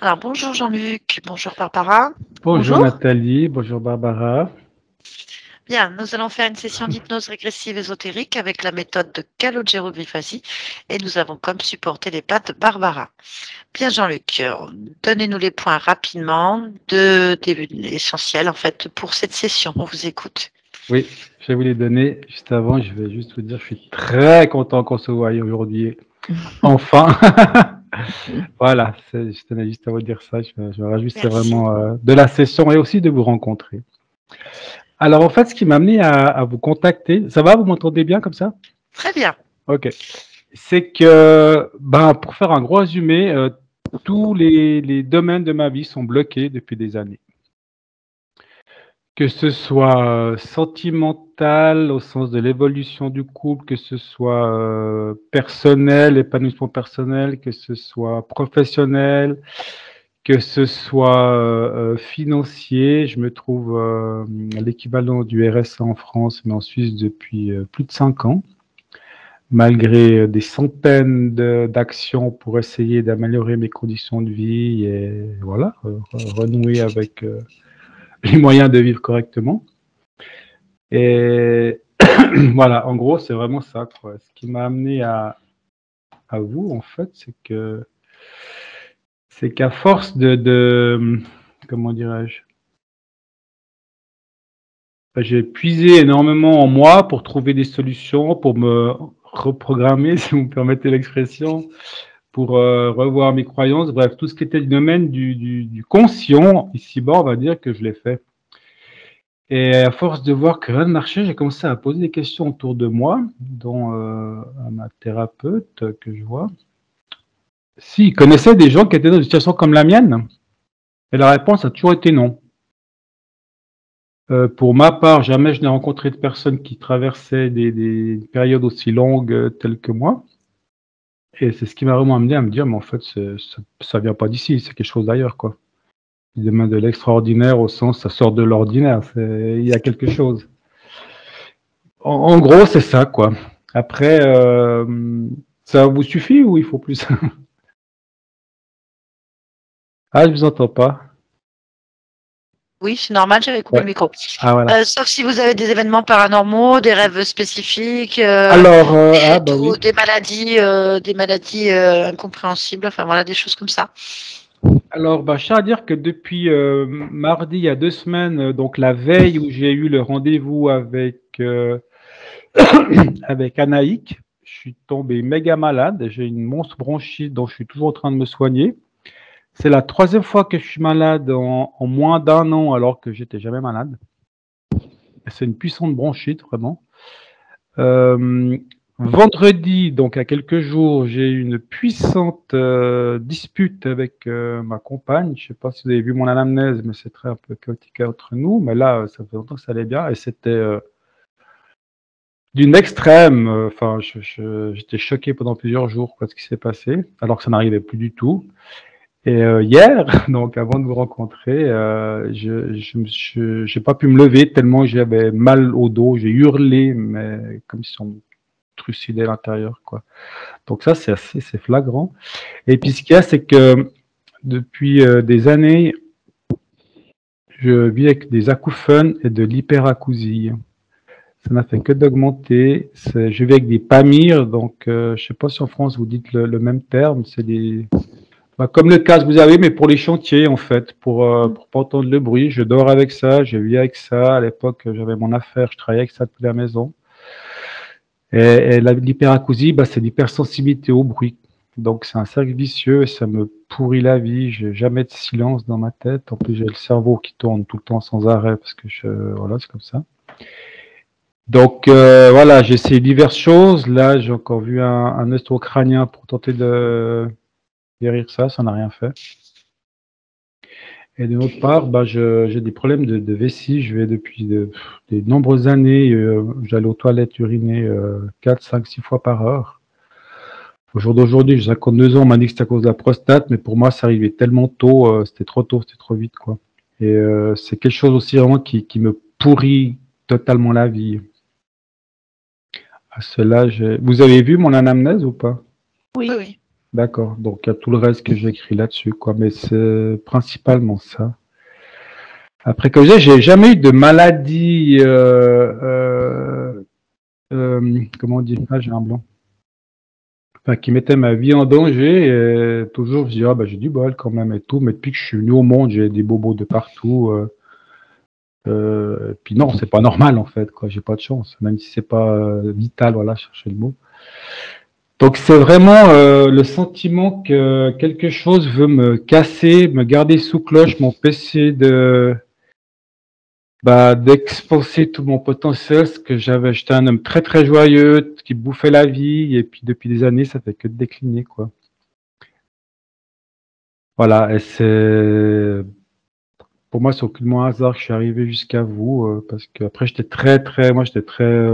Alors, bonjour Jean-Luc, bonjour Barbara. Bonjour Nathalie, bonjour Barbara. Bien, nous allons faire une session d'hypnose régressive ésotérique avec la méthode de Calogero Grifasi et nous avons comme supporté les pas de Barbara. Bien Jean-Luc, donnez-nous les points rapidement de l'essentiel en fait pour cette session. On vous écoute. Oui, je vais vous les donner juste avant. Je vais juste vous dire, je suis très content qu'on se voie aujourd'hui. Enfin, voilà, je tenais juste à vous dire ça. Je me réjouissais vraiment de la session et aussi de vous rencontrer. Alors en fait, ce qui m'a amené à vous contacter, ça va, vous m'entendez bien comme ça? Très bien. Ok. C'est que, pour faire un gros résumé, tous les domaines de ma vie sont bloqués depuis des années. Que ce soit sentimental au sens de l'évolution du couple, que ce soit personnel, épanouissement personnel, que ce soit professionnel, que ce soit financier. Je me trouve à l'équivalent du RSA en France, mais en Suisse depuis plus de 5 ans, malgré des centaines d'actions pour essayer d'améliorer mes conditions de vie et voilà, renouer avec les moyens de vivre correctement. Et voilà, en gros, c'est vraiment ça, quoi. Ce qui m'a amené à vous, en fait, c'est qu'à force comment dirais-je, j'ai puisé énormément en moi pour trouver des solutions, pour me reprogrammer, si vous me permettez l'expression, pour revoir mes croyances. Bref, tout ce qui était le domaine du conscient, ici-bas, on va dire que je l'ai fait. Et à force de voir que rien ne marchait, j'ai commencé à poser des questions autour de moi, dont à ma thérapeute que je vois, s'ils connaissaient des gens qui étaient dans une situation comme la mienne. Et la réponse a toujours été non. Pour ma part, jamais je n'ai rencontré de personnes qui traversaient des périodes aussi longues telles que moi. Et c'est ce qui m'a vraiment amené à me dire, mais en fait, ça vient pas d'ici, c'est quelque chose d'ailleurs, quoi. Il demande de l'extraordinaire au sens, ça sort de l'ordinaire, il y a quelque chose. En gros, c'est ça, quoi. Après, ça vous suffit ou il faut plus? Ah, je vous entends pas. Oui, c'est normal, j'avais coupé le micro. Ah, voilà. Sauf si vous avez des événements paranormaux, des rêves spécifiques, Alors, oui. des maladies incompréhensibles, enfin voilà, des choses comme ça. Alors, je tiens à dire que depuis mardi, il y a 2 semaines, donc la veille où j'ai eu le rendez-vous avec Anaïk, je suis tombé méga malade. J'ai une monstre bronchite dont je suis toujours en train de me soigner. C'est la 3e fois que je suis malade en moins d'1 an, alors que j'étais jamais malade. C'est une puissante bronchite, vraiment. Vendredi, donc à quelques jours, j'ai eu une puissante dispute avec ma compagne. Je ne sais pas si vous avez vu mon anamnèse, mais c'est très un peu chaotique entre nous. Mais là, ça fait longtemps que ça allait bien et c'était d'une extrême. Enfin, j'étais choqué pendant plusieurs jours quoi, de ce qui s'est passé, alors que ça n'arrivait plus du tout. Et hier, donc avant de vous rencontrer, je n'ai pas pu me lever tellement j'avais mal au dos. J'ai hurlé, mais comme si on trucidé à l'intérieur, quoi. Donc ça, c'est flagrant. Et puis ce qu'il y a, c'est que depuis des années, je vis avec des acouphènes et de l'hyperacousie. Ça n'a fait que d'augmenter. Je vis avec des pamires, donc je ne sais pas si en France vous dites le même terme. C'est des comme le casque que vous avez, mais pour les chantiers, en fait, pour pas entendre le bruit. Je dors avec ça, je vis avec ça. À l'époque, j'avais mon affaire, je travaillais avec ça depuis la maison. Et l'hyperacousie, c'est l'hypersensibilité au bruit. Donc c'est un cercle vicieux et ça me pourrit la vie. J'ai jamais de silence dans ma tête. En plus, j'ai le cerveau qui tourne tout le temps sans arrêt parce que voilà, c'est comme ça. Donc voilà, j'ai essayé diverses choses. Là, j'ai encore vu un osteo-crânien pour tenter de guérir ça. Ça n'a rien fait. Et d'une autre part, j'ai des problèmes de vessie. Je vais depuis de nombreuses années, j'allais aux toilettes uriner 4, 5, 6 fois par heure. Au jour d'aujourd'hui, j'ai 52 ans, on m'a dit que c'était à cause de la prostate, mais pour moi, ça arrivait tellement tôt, c'était trop vite, quoi. Et c'est quelque chose aussi vraiment qui me pourrit totalement la vie. À cela, vous avez vu mon anamnèse ou pas? Oui. D'accord. Donc, il y a tout le reste que j'ai écrit là-dessus, quoi. Mais c'est principalement ça. Après, comme je disais, j'ai jamais eu de maladie, comment on dit? Ah, j'ai un blanc. Enfin, qui mettait ma vie en danger. Et toujours, je dis, ah, bah, j'ai du bol quand même et tout. Mais depuis que je suis venu au monde, j'ai des bobos de partout. Puis non, c'est pas normal en fait, quoi. J'ai pas de chance, même si c'est pas vital, voilà, chercher le mot. Donc c'est vraiment le sentiment que quelque chose veut me casser, me garder sous cloche, m'empêcher d'exposer tout mon potentiel, ce que j'avais. J'étais un homme très très joyeux, qui bouffait la vie, et puis depuis des années, ça fait que de décliner, quoi. Voilà, et c'est pour moi, c'est aucunement un hasard que je suis arrivé jusqu'à vous, parce que après j'étais très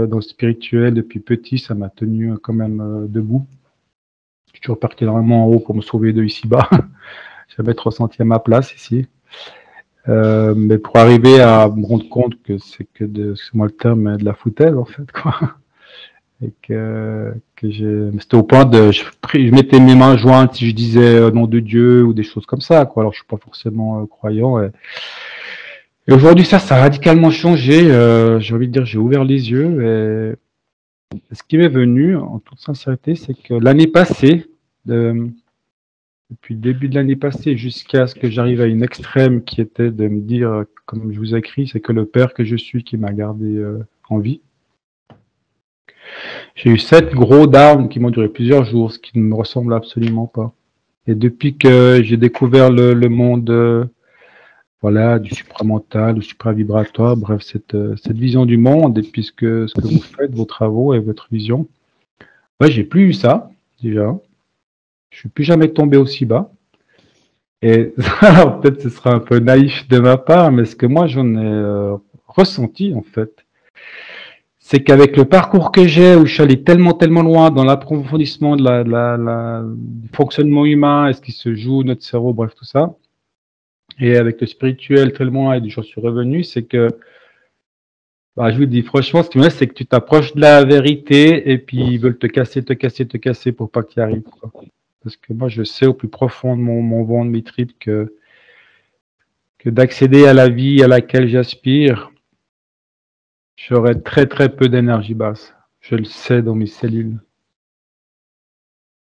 dans le spirituel depuis petit, ça m'a tenu quand même debout. Je suis toujours parti vraiment en haut pour me sauver de ici-bas. J'avais trop senti à ma place ici. Mais pour arriver à me rendre compte que c'est que c'est moi le terme, mais de la foutaise en fait, quoi. Et c'était au point je mettais mes mains jointes si je disais nom de Dieu ou des choses comme ça, quoi. Alors je suis pas forcément croyant. Et aujourd'hui, ça a radicalement changé. J'ai envie de dire, j'ai ouvert les yeux. Et ce qui m'est venu, en toute sincérité, c'est que l'année passée, depuis le début de l'année passée jusqu'à ce que j'arrive à une extrême qui était de me dire, comme je vous ai écrit, c'est que le père que je suis qui m'a gardé en vie. J'ai eu 7 gros downs qui m'ont duré plusieurs jours, ce qui ne me ressemble absolument pas. Et depuis que j'ai découvert le monde voilà, du supramental, du supravibratoire, bref, cette vision du monde, et puis ce que vous faites, vos travaux et votre vision. Ouais, j'ai plus eu ça, déjà. Je suis plus jamais tombé aussi bas. Et alors, peut-être ce sera un peu naïf de ma part, mais ce que moi j'en ai ressenti, en fait, c'est qu'avec le parcours que j'ai, où je suis allé tellement, tellement loin dans l'approfondissement du fonctionnement humain, et ce qui se joue, notre cerveau, bref, tout ça, et avec le spirituel très loin et d'où j'en suis revenu, c'est que je vous dis franchement, ce qui me reste, c'est que tu t'approches de la vérité et puis ils veulent te casser, te casser, te casser pour pas que tu y arrives, quoi. Parce que moi, je sais au plus profond de mon ventre, de mes tripes, que d'accéder à la vie à laquelle j'aspire, j'aurai très très peu d'énergie basse. Je le sais dans mes cellules.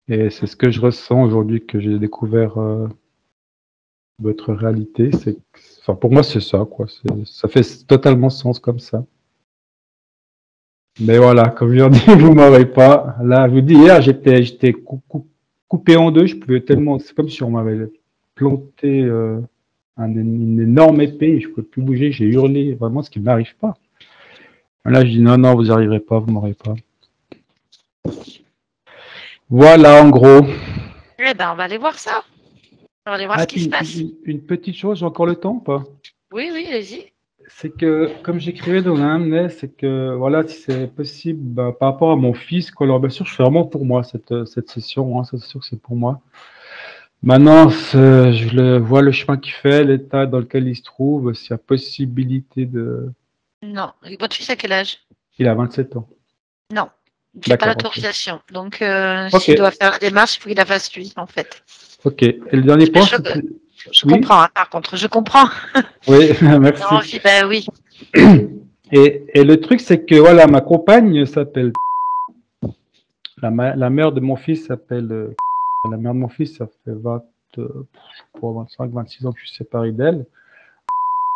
Et c'est ce que je ressens aujourd'hui que j'ai découvert votre réalité. Enfin, pour moi, c'est ça, quoi. Ça fait totalement sens comme ça. Mais voilà, comme je dis, vous m'aurez pas. Là, je vous dis, hier, j'étais coupé en deux. Je pouvais tellement. C'est comme si on m'avait planté une énorme épée et je ne pouvais plus bouger. J'ai hurlé, vraiment, ce qui ne m'arrive pas. Là, je dis non, non, vous n'y arriverez pas, vous m'aurez pas. Voilà, en gros. Eh ben, on va aller voir ça. On va aller voir ce qui se passe. Une petite chose, j'ai encore le temps ou pas? Oui, oui, allez-y. C'est que, comme j'écrivais dans l'âme, c'est que, voilà, si c'est possible, par rapport à mon fils, quoi, alors bien sûr, je fais vraiment pour moi cette session, hein, c'est sûr que c'est pour moi. Maintenant, je vois le chemin qu'il fait, l'état dans lequel il se trouve, s'il y a possibilité de... Non. Votre fils a quel âge? Il a 27 ans. Non. J'ai pas l'autorisation. Okay. Donc, s'il doit faire la démarche, il faut qu'il la fasse lui, en fait. Ok. Et le dernier point, je comprends, hein, par contre, je comprends. Oui, merci. Non, ben oui. Et le truc, c'est que, voilà, ma compagne s'appelle... La mère de mon fils s'appelle... La mère de mon fils, ça fait 25, 26 ans que je suis séparé d'elle.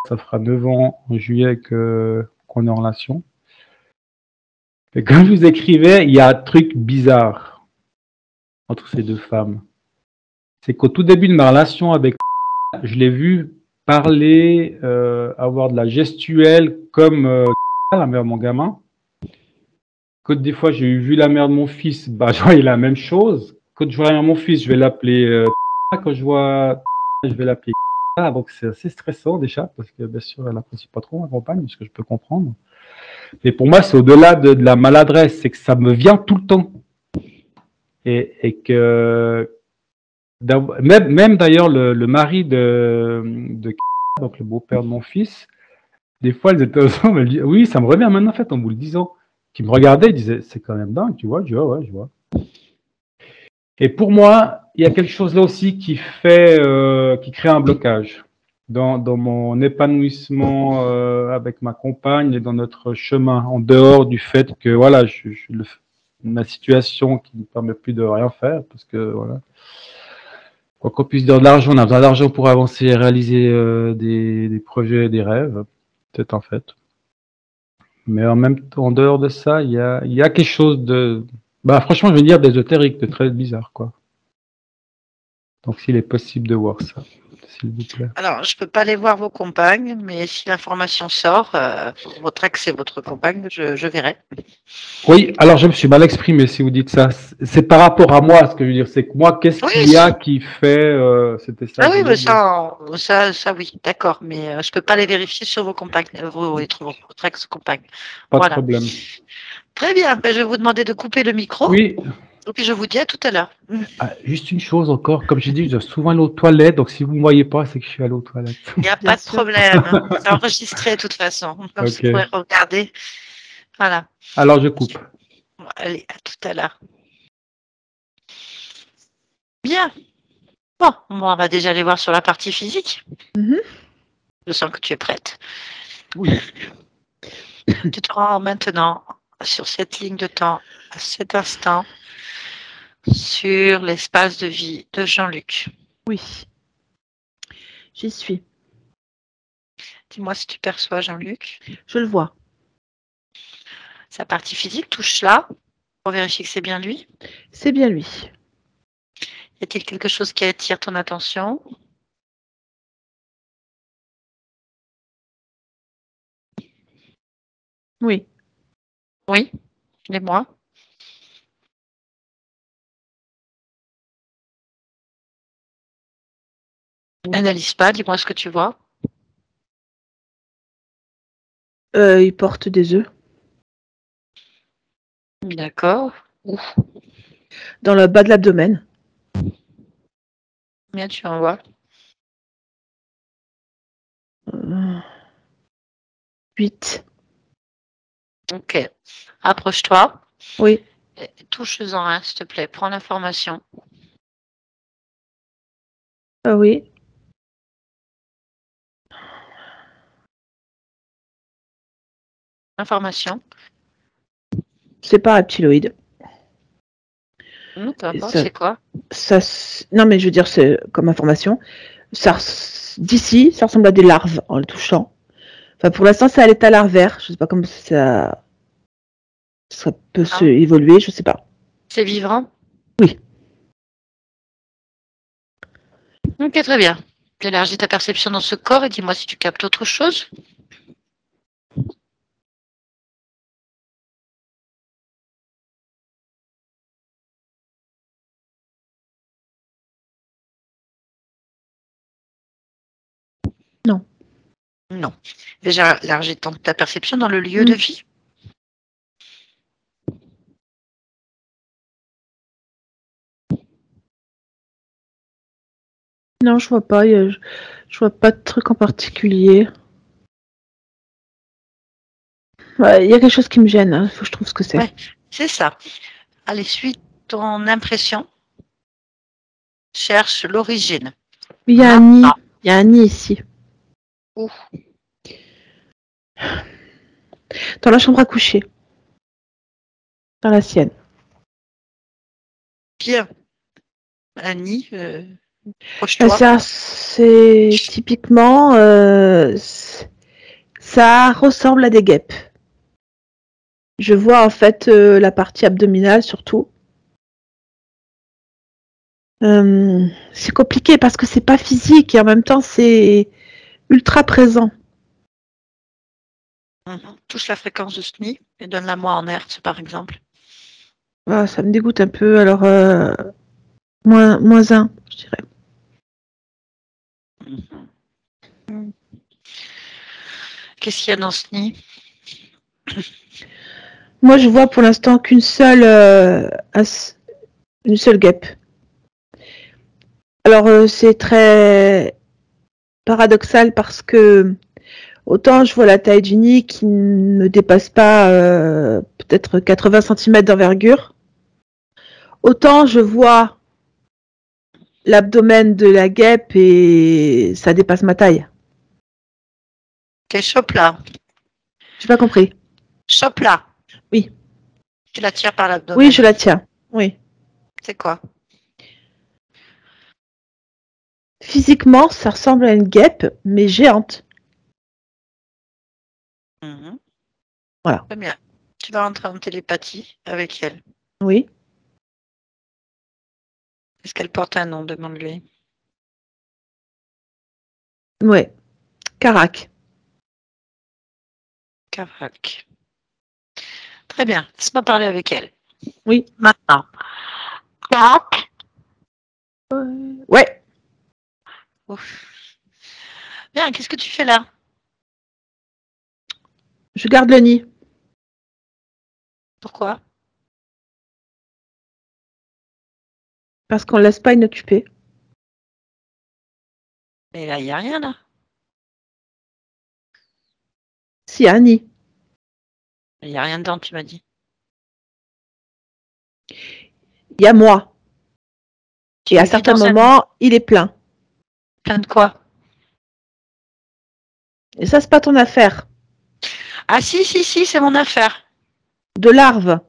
Ça fera 9 ans en juillet qu'on est en relation. Et comme je vous écrivais, il y a un truc bizarre entre ces deux femmes. C'est qu'au tout début de ma relation avec je l'ai vu parler, avoir de la gestuelle comme la mère de mon gamin. Quand des fois j'ai vu la mère de mon fils, je voyais la même chose. Quand je vois mon fils, je vais l'appeler quand je vois je vais l'appeler donc c'est assez stressant déjà, parce que bien sûr elle n'apprécie pas trop ma compagne, ce que je peux comprendre. Et pour moi, c'est au-delà de la maladresse, c'est que ça me vient tout le temps. Et que même d'ailleurs le mari de donc le beau-père de mon fils, des fois elles étaient ensemble, elle dit oui, ça me revient maintenant en fait en vous le disant. Qui me regardait, il disait c'est quand même dingue, tu vois, je dis ouais, je vois. Et pour moi, il y a quelque chose là aussi qui fait, qui crée un blocage dans mon épanouissement avec ma compagne et dans notre chemin, en dehors du fait que voilà, ma situation qui ne me permet plus de rien faire, parce que voilà, quoi qu'on puisse dire de l'argent, on a besoin d'argent pour avancer et réaliser des projets, des rêves, peut-être en fait. Mais en même temps, en dehors de ça, il y a quelque chose de, bah franchement, je veux dire d'ésotérique, de très bizarre, quoi. Donc, s'il est possible de voir ça, s'il vous plaît. Alors, je peux pas aller voir vos compagnes, mais si l'information sort, votre ex et votre compagne, je verrai. Oui, alors je me suis mal exprimé si vous dites ça. C'est par rapport à moi, ce que je veux dire. C'est que moi, qu'est-ce qu'il y a Oui, qui fait. C'était ça ah que je oui, voulais mais dire. ça, oui, d'accord, mais je peux pas les vérifier sur vos compagnes, votre ex-compagne. Pas de Voilà. problème. Très bien, ben, je vais vous demander de couper le micro, Oui, et puis je vous dis à tout à l'heure. juste une chose encore. Comme j'ai dit, je dois souvent aller aux toilettes. Donc, si vous ne me voyez pas, c'est que je suis allé aux toilettes. Il n'y a Bien pas de sûr. problème. C'est enregistré de toute façon. Comme ça, Ok. vous pourrez regarder. Voilà. Alors, je coupe. Bon, allez, à tout à l'heure. Bien. Bon, on va déjà aller voir sur la partie physique. Mhm. Je sens que tu es prête. Oui. Tu te rends maintenant sur cette ligne de temps, à cet instant, sur l'espace de vie de Jean-Luc. Oui. J'y suis. Dis-moi si tu perçois Jean-Luc. Je le vois. Sa partie physique, touche là pour vérifier que c'est bien lui. C'est bien lui. Y a-t-il quelque chose qui attire ton attention? Oui. Oui, dis-moi. N'analyse pas, dis-moi ce que tu vois. Il porte des œufs D'accord. dans le bas de l'abdomen. Combien tu en vois? 8. Ok. Approche-toi. Oui. Touche-en un, s'il te plaît. Prends l'information. Ah oui. Information. C'est pas reptiloïde. Peu importe, Ça, c'est quoi? non, mais je veux dire, c'est comme information. D'ici, ça ressemble à des larves en le touchant. Enfin, pour l'instant, c'est à l'état larvaire. Je sais pas comment ça peut se évoluer, je sais pas. C'est vivant? Oui. Ok, très bien. Élargis ta perception dans ce corps et dis-moi si tu captes autre chose. Non. Non. Déjà, élargis ta perception dans le lieu de vie. Non, je vois pas. Je vois pas de truc en particulier. Ouais, il y a quelque chose qui me gêne. Il faut que je trouve ce que c'est. Ouais, c'est ça. Allez, suis ton impression. Cherche l'origine. Il y a un nid. Il y a un nid ici. Où? Dans la chambre à coucher. Dans la sienne. Bien. Un nid. Proche-toi. Ça, c'est typiquement. Ça ressemble à des guêpes. Je vois en fait la partie abdominale surtout. C'est compliqué parce que c'est pas physique et en même temps c'est ultra présent. Touche la fréquence de ce nid et donne-la moi en hertz par exemple. Ah, ça me dégoûte un peu. Alors moins 1, je dirais. Qu'est-ce qu'il y a dans ce nid? Moi, je vois pour l'instant qu'une seule guêpe. Alors, c'est très paradoxal parce que autant je vois la taille du nid qui ne dépasse pas peut-être 80 cm d'envergure, autant je vois l'abdomen de la guêpe et ça dépasse ma taille. Ok, chope-la. J'ai pas compris. Chope-la. Oui. Tu la tires par l'abdomen. Oui, je la tiens. Oui. C'est quoi? Physiquement, ça ressemble à une guêpe, mais géante. Mhm. Voilà. Très bien. Tu vas rentrer en télépathie avec elle. Oui. Est-ce qu'elle porte un nom? Demande-lui. Ouais. Carac. Carac. Très bien. Laisse-moi parler avec elle. Oui. Maintenant. Carac. Ouais. Ouf. Bien, qu'est-ce que tu fais là? Je garde le nid. Pourquoi? Parce qu'on ne laisse pas inoccupé. Mais là, il n'y a rien là. Si, un nid. Il n'y a rien dedans, tu m'as dit. Il y a moi. Tu Et à vis certains dans un moments, il est plein. plein de quoi? Et ça, c'est pas ton affaire. Ah si, c'est mon affaire. De larves.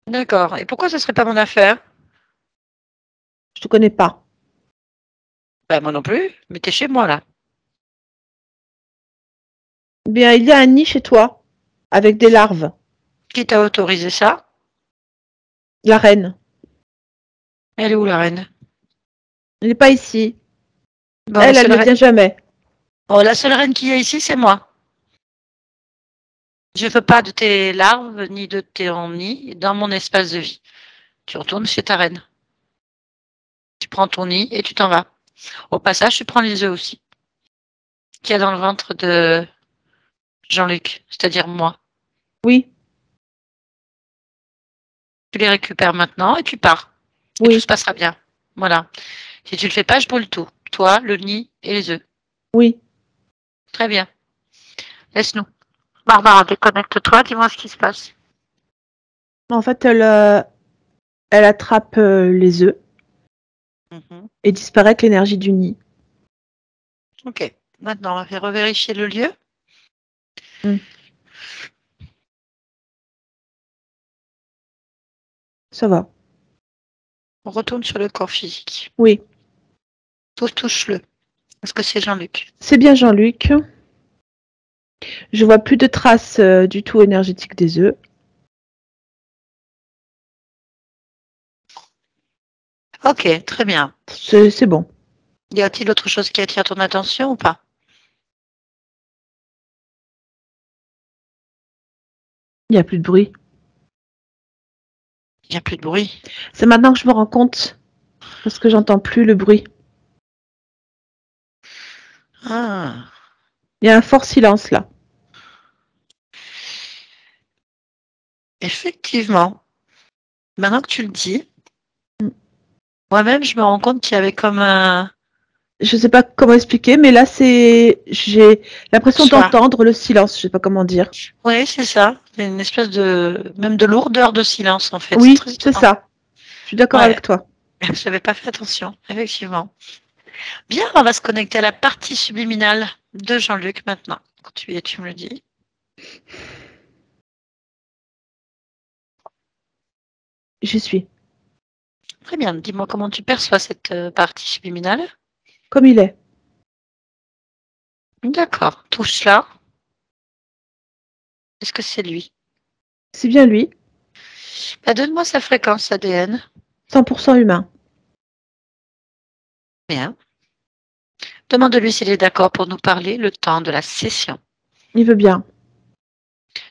D'accord. Et pourquoi ce serait pas mon affaire? Je te connais pas. Ben, moi non plus. Mais t'es chez moi là. Bien, il y a un nid chez toi. Avec des larves. Qui t'a autorisé ça? La reine. Elle est où la reine? Elle n'est pas ici. Bon, Elle ne vient jamais. Bon, la seule reine qui est ici, c'est moi. Je veux pas de tes larves ni de tes nids dans mon espace de vie. Tu retournes chez ta reine. Tu prends ton nid et tu t'en vas. Au passage, tu prends les œufs aussi. Qu'il y a dans le ventre de Jean-Luc, c'est-à-dire moi. Oui. Tu les récupères maintenant et tu pars. Et Oui. tout se passera bien. Voilà. Si tu le fais pas, je brûle tout. Toi, le nid et les œufs. Oui. Très bien. Laisse-nous. Barbara, déconnecte-toi, dis-moi ce qui se passe. En fait, elle attrape les œufs Mhm. et disparaît avec l'énergie du nid. Ok. Maintenant, on va faire revérifier le lieu. Ça va. On retourne sur le corps physique. Oui. Touche-le. Est-ce que c'est Jean-Luc? C'est bien Jean-Luc. Je vois plus de traces du tout énergétiques des œufs. Ok, très bien. C'est bon. Y a-t-il autre chose qui attire ton attention ou pas? Il n'y a plus de bruit. Il n'y a plus de bruit. C'est maintenant que je me rends compte. Parce que j'entends plus le bruit. Ah. Il y a un fort silence là. Effectivement. Maintenant que tu le dis, moi-même, je me rends compte qu'il y avait comme un Je sais pas comment expliquer, mais là j'ai l'impression choix. d'entendre le silence. Je sais pas comment dire. Oui, c'est ça. C'est une espèce même de lourdeur de silence, en fait. Oui, Très c'est étonnant. ça. Je suis d'accord Ouais. avec toi. Je n'avais pas fait attention, effectivement. Bien, on va se connecter à la partie subliminale de Jean-Luc maintenant. Quand tu y es, tu me le dis. J'y suis. Très bien. Dis-moi comment tu perçois cette partie subliminale. Comme il est. D'accord. Touche là. Est-ce que c'est lui? C'est bien lui. Bah, donne-moi sa fréquence ADN. 100% humain. Bien. Demande-lui s'il est d'accord pour nous parler le temps de la session. Il veut bien.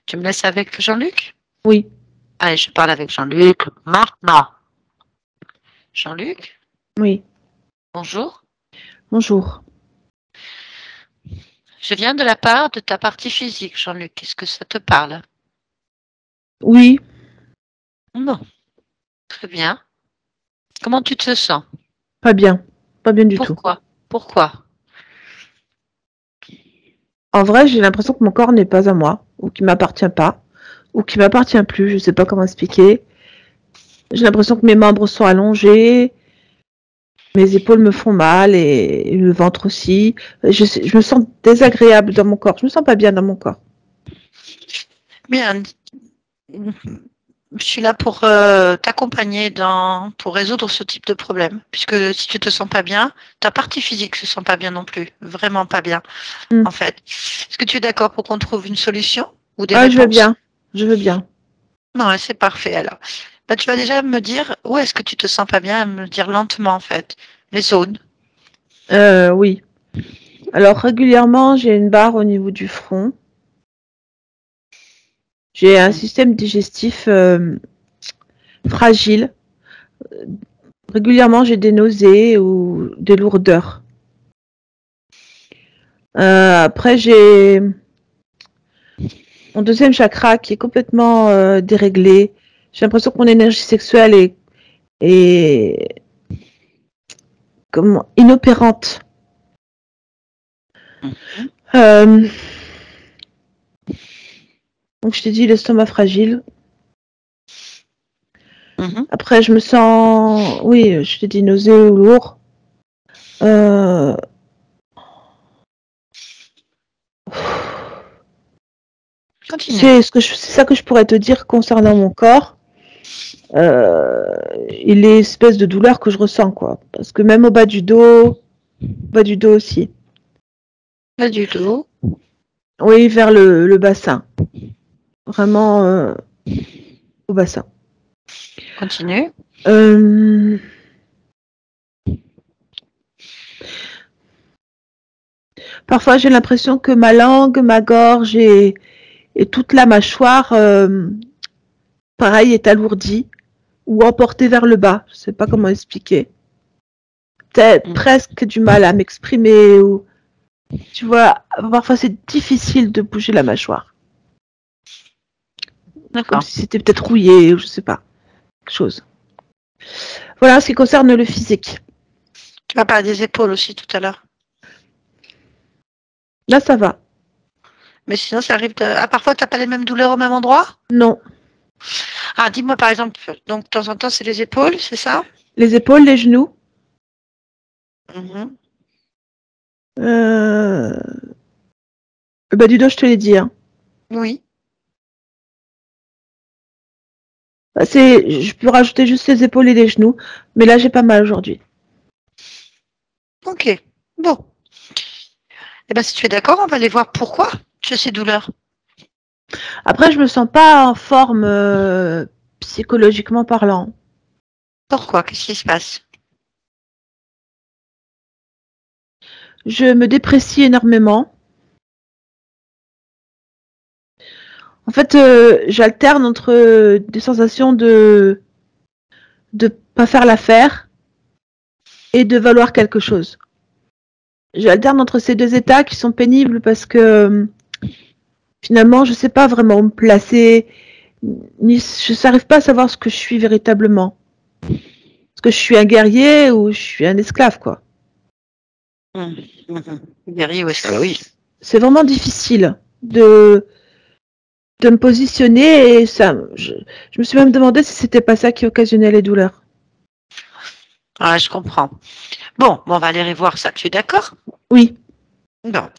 Tu me laisses avec Jean-Luc? Oui. Allez, je parle avec Jean-Luc maintenant. Jean-Luc, Oui. bonjour. Bonjour. Je viens de la part de ta partie physique, Jean-Luc. Est-ce que ça te parle? Oui. Non. Très bien. Comment tu te sens? Pas bien. Pas bien du tout. Pourquoi? Pourquoi? En vrai, j'ai l'impression que mon corps n'est pas à moi, ou qu'il m'appartient pas, ou qu'il m'appartient plus. Je sais pas comment expliquer. J'ai l'impression que mes membres sont allongés. Mes épaules me font mal et le ventre aussi. Je me sens désagréable dans mon corps. Je me sens pas bien dans mon corps. Bien, je suis là pour t'accompagner pour résoudre ce type de problème. Puisque si tu te sens pas bien, ta partie physique se sent pas bien non plus. Vraiment pas bien, Mm. en fait. Est-ce que tu es d'accord pour qu'on trouve une solution ou des Ah, je veux réponses? bien. Je veux bien. Non, ouais, c'est parfait alors. Bah, tu vas déjà me dire où est-ce que tu te sens pas bien, me dire lentement en fait. Les zones. Oui. Alors régulièrement, j'ai une barre au niveau du front. J'ai un système digestif fragile. Régulièrement, j'ai des nausées ou des lourdeurs. Après, j'ai mon deuxième chakra qui est complètement déréglé. J'ai l'impression que mon énergie sexuelle est comment, inopérante. Euh, donc, je t'ai dit l'estomac fragile. Après, je me sens, oui, je t'ai dit nausée ou lourd. Continue. C'est ça que je pourrais te dire concernant mon corps. Et les espèces de douleurs que je ressens, quoi. Parce que même au bas du dos aussi. Pas du tout. Oui, vers le bassin. Vraiment au bassin. Continue. Parfois, j'ai l'impression que ma langue, ma gorge et toute la mâchoire, pareil, est alourdie ou emportée vers le bas. Je sais pas comment expliquer. Peut-être presque du mal à m'exprimer ou tu vois, parfois c'est difficile de bouger la mâchoire. Comme si c'était peut-être rouillé ou je sais pas. Quelque chose. Voilà ce qui concerne le physique. Tu m'as parlé des épaules aussi tout à l'heure. Là, ça va. Mais sinon, ça arrive de... Ah, parfois, tu n'as pas les mêmes douleurs au même endroit? Non. Ah, dis-moi par exemple, donc de temps en temps, c'est les épaules, c'est ça? Les épaules, les genoux. Mhm. Le bas du dos, je te l'ai dit. Hein. Oui. Je peux rajouter juste les épaules et les genoux, mais là j'ai pas mal aujourd'hui. Ok. Bon. Eh bien, si tu es d'accord, on va aller voir pourquoi tu as ces douleurs. Après, je me sens pas en forme psychologiquement parlant. Pourquoi? Qu'est-ce qui se passe? Je me déprécie énormément. En fait, j'alterne entre des sensations de pas faire l'affaire et de valoir quelque chose. J'alterne entre ces deux états qui sont pénibles parce que finalement, je sais pas vraiment où me placer, ni je n'arrive pas à savoir ce que je suis véritablement. Est-ce que je suis un guerrier ou je suis un esclave, quoi. Guerrier ou esclave, oui. C'est vraiment difficile de me positionner et ça, je me suis même demandé si c'était pas ça qui occasionnait les douleurs. Ah, je comprends. Bon, on va aller revoir ça. Tu es d'accord? Oui. Non.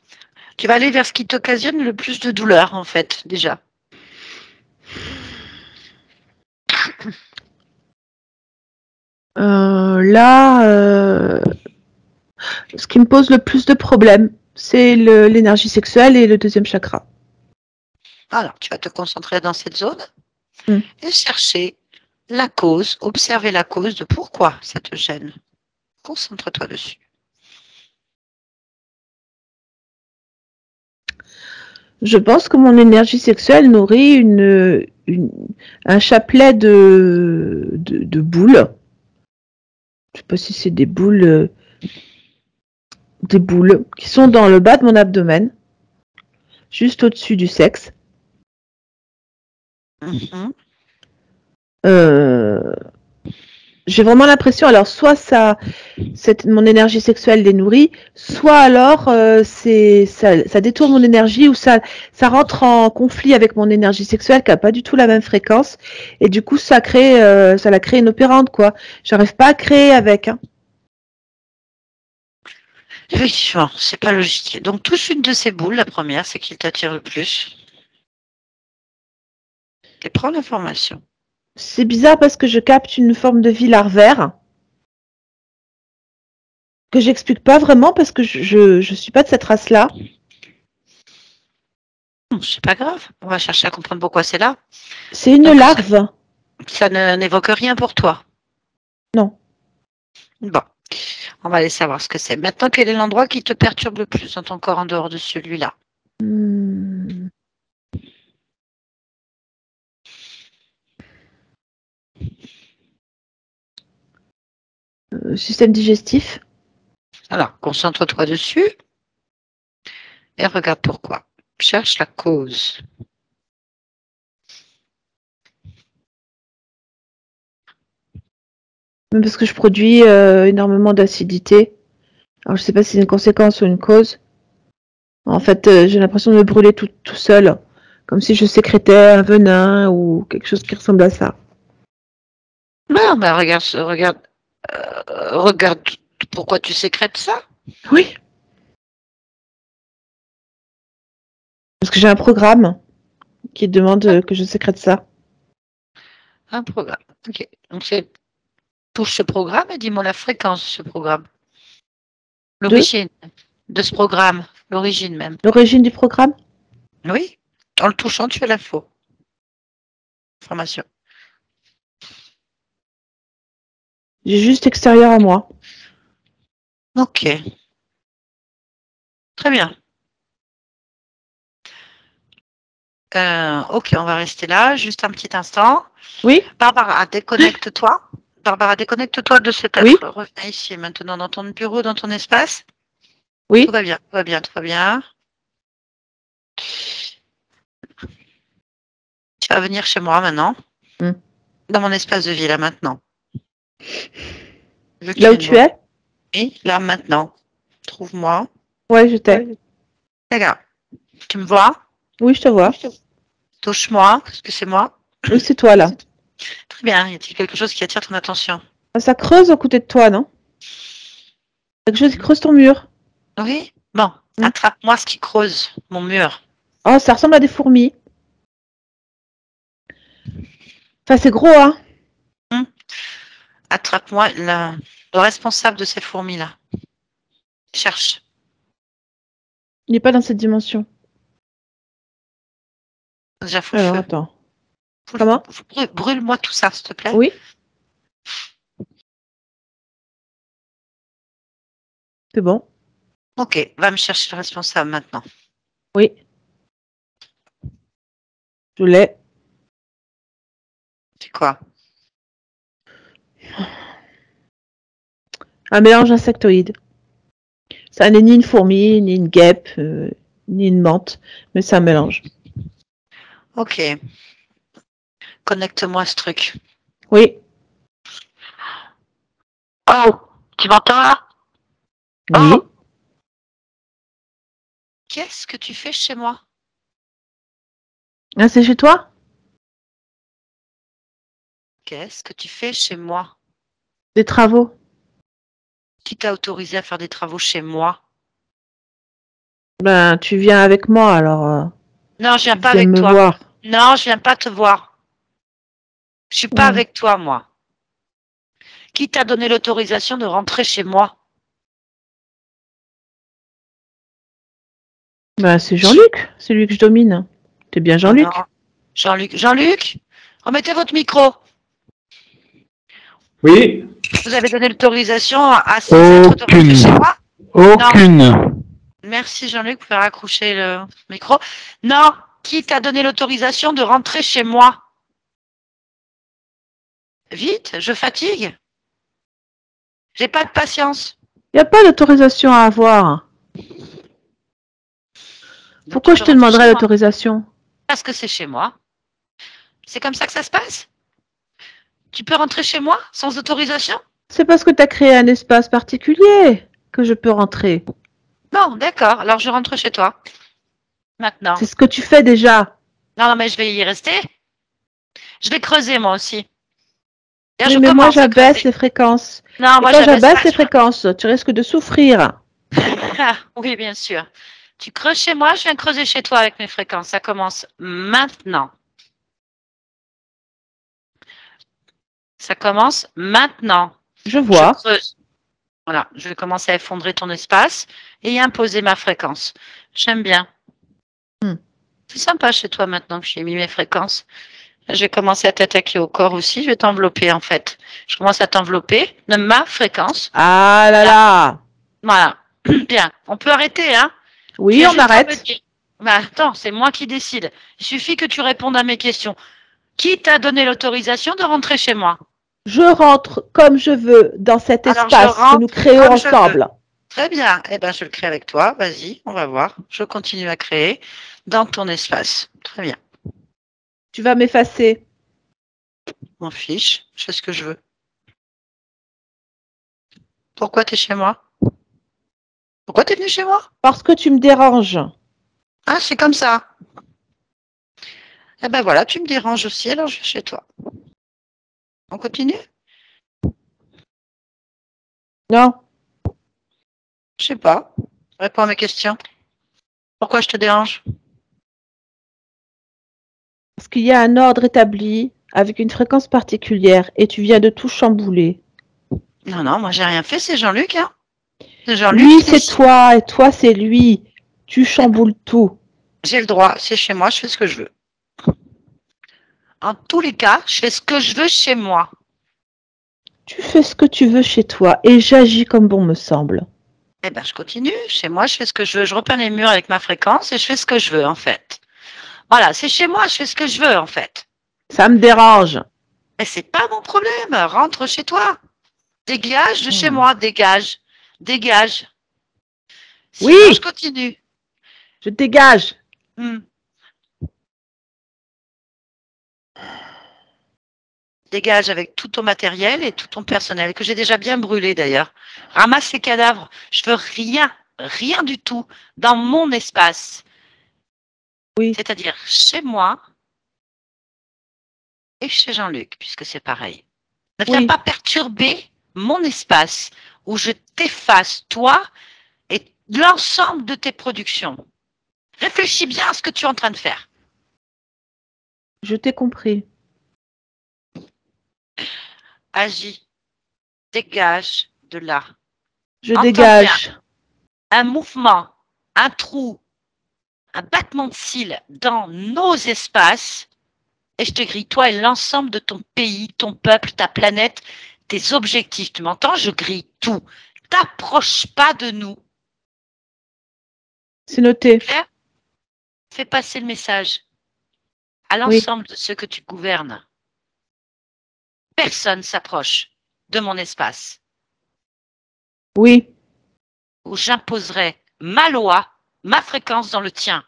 Tu vas aller vers ce qui t'occasionne le plus de douleur, en fait, déjà. Ce qui me pose le plus de problèmes, c'est l'énergie sexuelle et le deuxième chakra. Alors, tu vas te concentrer dans cette zone et chercher la cause, observer la cause de pourquoi ça te gêne. Concentre-toi dessus. Je pense que mon énergie sexuelle nourrit un chapelet de boules. Je ne sais pas si c'est des boules qui sont dans le bas de mon abdomen, juste au-dessus du sexe. J'ai vraiment l'impression, alors soit mon énergie sexuelle les nourrit, soit alors ça détourne mon énergie ou ça rentre en conflit avec mon énergie sexuelle qui n'a pas du tout la même fréquence et du coup ça la crée inopérante quoi. J'arrive pas à créer avec. Hein. Effectivement, c'est pas logique. Donc, touche une de ces boules. La première, c'est qu'il t'attire le plus. Et prends l'information. C'est bizarre parce que je capte une forme de vie larvaire que j'explique pas vraiment parce que je suis pas de cette race-là. C'est pas grave. On va chercher à comprendre pourquoi c'est là. C'est une Donc, larve. Ça n'évoque rien pour toi. Non. Bon, on va aller savoir ce que c'est. Maintenant, quel est l'endroit qui te perturbe le plus dans ton corps en dehors de celui-là? Hmm. Système digestif. Alors, concentre-toi dessus et regarde pourquoi. Cherche la cause. Même parce que je produis énormément d'acidité. Alors je sais pas si c'est une conséquence ou une cause. En fait, j'ai l'impression de me brûler tout seul. Comme si je sécrétais un venin ou quelque chose qui ressemble à ça. Non, bah regarde pourquoi tu sécrètes ça. Oui. Parce que j'ai un programme qui demande que je sécrète ça. Un programme. Ok. Donc, touche ce programme et dis-moi la fréquence de ce programme. L'origine de ce programme. L'origine même. L'origine du programme? Oui. En le touchant, tu as l'info. Information. J'ai juste extérieur à moi. Ok. Très bien. Ok, on va rester là, juste un petit instant. Oui. Barbara, déconnecte-toi. Barbara, déconnecte-toi de cet être. Oui. Reviens ici maintenant dans ton bureau, dans ton espace. Oui. Tout va bien, tout va bien, tout va bien. Tu vas venir chez moi maintenant. Dans mon espace de vie, là, maintenant. Là où tu es? Oui, là, maintenant. Trouve-moi. Ouais, je t'ai. Regarde. Tu me vois? Oui, je te vois. Touche-moi, parce que c'est moi. Oui, c'est toi, là. Très bien. Y a-t-il quelque chose qui attire ton attention? Ça creuse à côté de toi, non? Quelque chose qui creuse ton mur. Oui? Bon, attrape-moi ce qui creuse mon mur. Oh, ça ressemble à des fourmis. Enfin, c'est gros, hein? Attrape-moi le responsable de ces fourmis-là. Cherche. Il n'est pas dans cette dimension. Déjà, faut Alors, le feu. attends. Comment? Brûle-moi tout ça, s'il te plaît. Oui. C'est bon. Ok, va me chercher le responsable maintenant. Oui. Je l'ai. C'est quoi? Un mélange insectoïde. Ça n'est ni une fourmi, ni une guêpe, ni une menthe, mais c'est un mélange. Ok. Connecte-moi ce truc. Oui. Oh, tu m'entends là? Oui. Oh. Qu'est-ce que tu fais chez moi? Ah, c'est chez toi? Qu'est-ce que tu fais chez moi? Des travaux. Qui t'a autorisé à faire des travaux chez moi? Ben, tu viens avec moi, alors. Non, je viens Tu pas viens avec me toi. voir. Non, je viens pas te voir. Je suis pas avec toi, moi. Qui t'a donné l'autorisation de rentrer chez moi? Ben, c'est Jean-Luc. C'est lui que je domine. C'est bien Jean-Luc. Oh Jean-Luc. Jean-Luc, remettez votre micro. Oui. Vous avez donné l'autorisation à ces êtres de rentrer chez moi? Aucune. Non. Merci Jean-Luc, vous pouvez raccrocher le micro. Non, qui t'a donné l'autorisation de rentrer chez moi? Vite, je fatigue. J'ai pas de patience. Il n'y a pas d'autorisation à avoir. Donc, Pourquoi tu je peux te rentrer demanderais chez moi. l'autorisation? Parce que c'est chez moi. C'est comme ça que ça se passe? Tu peux rentrer chez moi sans autorisation? C'est parce que tu as créé un espace particulier que je peux rentrer. Bon, d'accord. Alors je rentre chez toi. Maintenant. C'est ce que tu fais déjà. Non, mais je vais y rester. Je vais creuser moi aussi. Oui, mais moi j'abaisse les fréquences. Non, Et moi quand j'abaisse j'abaisse pas. les fréquences, tu risques de souffrir. Ah, oui, bien sûr. Tu creuses chez moi, je viens creuser chez toi avec mes fréquences. Ça commence maintenant. Ça commence maintenant. Je Je vois. creuse. Voilà, je vais commencer à effondrer ton espace et imposer ma fréquence. J'aime bien. Hmm. C'est sympa chez toi maintenant que j'ai mis mes fréquences. Je vais commencer à t'attaquer au corps aussi. Je vais t'envelopper en fait. Je commence à t'envelopper de ma fréquence. Ah là là. Voilà. Bien. On peut arrêter, hein? Tu Oui, as on juste à me arrête. dire. Mais attends, c'est moi qui décide. Il suffit que tu répondes à mes questions. Qui t'a donné l'autorisation de rentrer chez moi? Je rentre comme je veux dans cet Alors je espace que nous rentre créons comme je veux. ensemble. Très bien. Eh ben, je le crée avec toi. Vas-y, on va voir. Je continue à créer dans ton espace. Très bien. Tu vas m'effacer. M'en fiche. Je fais ce que je veux. Pourquoi tu es chez moi? Pourquoi tu es venu chez moi? Parce que tu me déranges. Ah, c'est comme ça. Eh ben voilà, tu me déranges aussi, alors je vais chez toi. On continue? Non. Je sais pas. Réponds à mes questions. Pourquoi je te dérange? Parce qu'il y a un ordre établi avec une fréquence particulière et tu viens de tout chambouler. Non, non, moi j'ai rien fait, c'est Jean-Luc, hein. C'est Jean-Luc Lui, qui c'est décide. toi et toi, c'est lui. Tu chamboules tout. J'ai le droit, c'est chez moi, je fais ce que je veux. En tous les cas, je fais ce que je veux chez moi. Tu fais ce que tu veux chez toi et j'agis comme bon me semble. Eh ben, je continue. Chez moi, je fais ce que je veux. Je repeins les murs avec ma fréquence et je fais ce que je veux, en fait. Voilà, c'est chez moi, je fais ce que je veux, en fait. Ça me dérange. Mais c'est pas mon problème. Rentre chez toi. Dégage de chez Hmm. moi, dégage. Dégage. Sinon, je Oui, continue. je dégage. Hmm. Dégage avec tout ton matériel et tout ton personnel, que j'ai déjà bien brûlé d'ailleurs. Ramasse les cadavres. Je veux rien, rien du tout dans mon espace. Oui, C'est-à-dire chez moi et chez Jean-Luc, puisque c'est pareil. Ne viens oui. pas perturber mon espace où je t'efface, toi et l'ensemble de tes productions. Réfléchis bien à ce que tu es en train de faire. Je t'ai compris. Agis, dégage de là. Je Entends bien, dégage. un mouvement, un trou, un battement de cils dans nos espaces et je te grille toi et l'ensemble de ton pays, ton peuple, ta planète, tes objectifs. Tu m'entends? Je grille tout. T'approches pas de nous. C'est noté. Claire? Fais passer le message à Oui, l'ensemble de ceux que tu gouvernes. Personne s'approche de mon espace oui. où j'imposerai ma loi, ma fréquence dans le tien.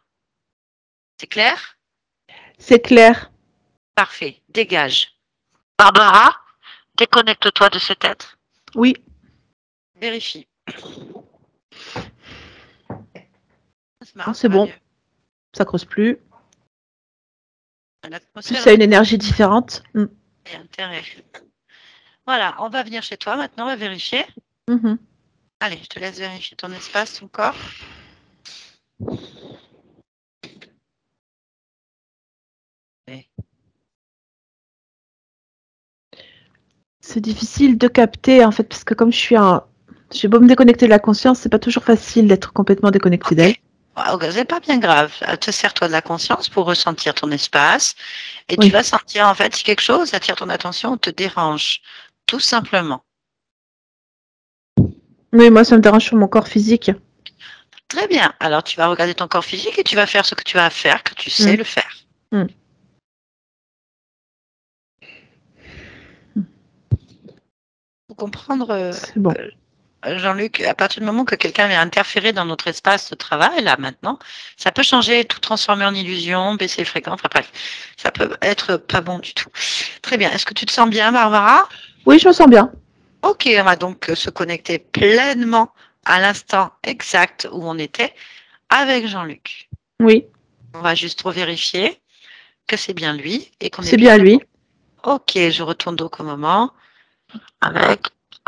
C'est clair? C'est clair. Parfait. Dégage. Barbara, déconnecte-toi de cet être. Oui. Vérifie. C'est Non, marrant, c'est ça va bon. mieux. Ça creuse plus. Plus L'atmosphère ça a une énergie différente. Hmm. et intérêt. Voilà, on va venir chez toi maintenant, on va vérifier. Mhm. Allez, je te laisse vérifier ton espace, ton corps. Et C'est difficile de capter en fait parce que comme j'ai beau me déconnecter de la conscience, c'est pas toujours facile d'être complètement déconnecté d'elle. ok. Ok, c'est pas bien grave. Te sers-toi de la conscience pour ressentir ton espace et tu Oui. vas sentir en fait si quelque chose attire ton attention ou te dérange. Tout simplement. Oui, moi ça me dérange sur mon corps physique. Très bien. Alors tu vas regarder ton corps physique et tu vas faire ce que tu as à faire, que tu sais Hmm. le faire. Hmm. Faut comprendre, C'est bon. Jean-Luc, à partir du moment que quelqu'un vient interférer dans notre espace de travail, là maintenant, ça peut changer, tout transformer en illusion, baisser les fréquences. Enfin, bref, ça peut être pas bon du tout. Très bien. Est-ce que tu te sens bien, Barbara? Oui, je me sens bien. Ok, on va donc se connecter pleinement à l'instant exact où on était avec Jean-Luc. Oui, On va juste revérifier que c'est bien lui et qu'on est c'est bien bien lui. d'accord. Ok, je retourne donc au moment avec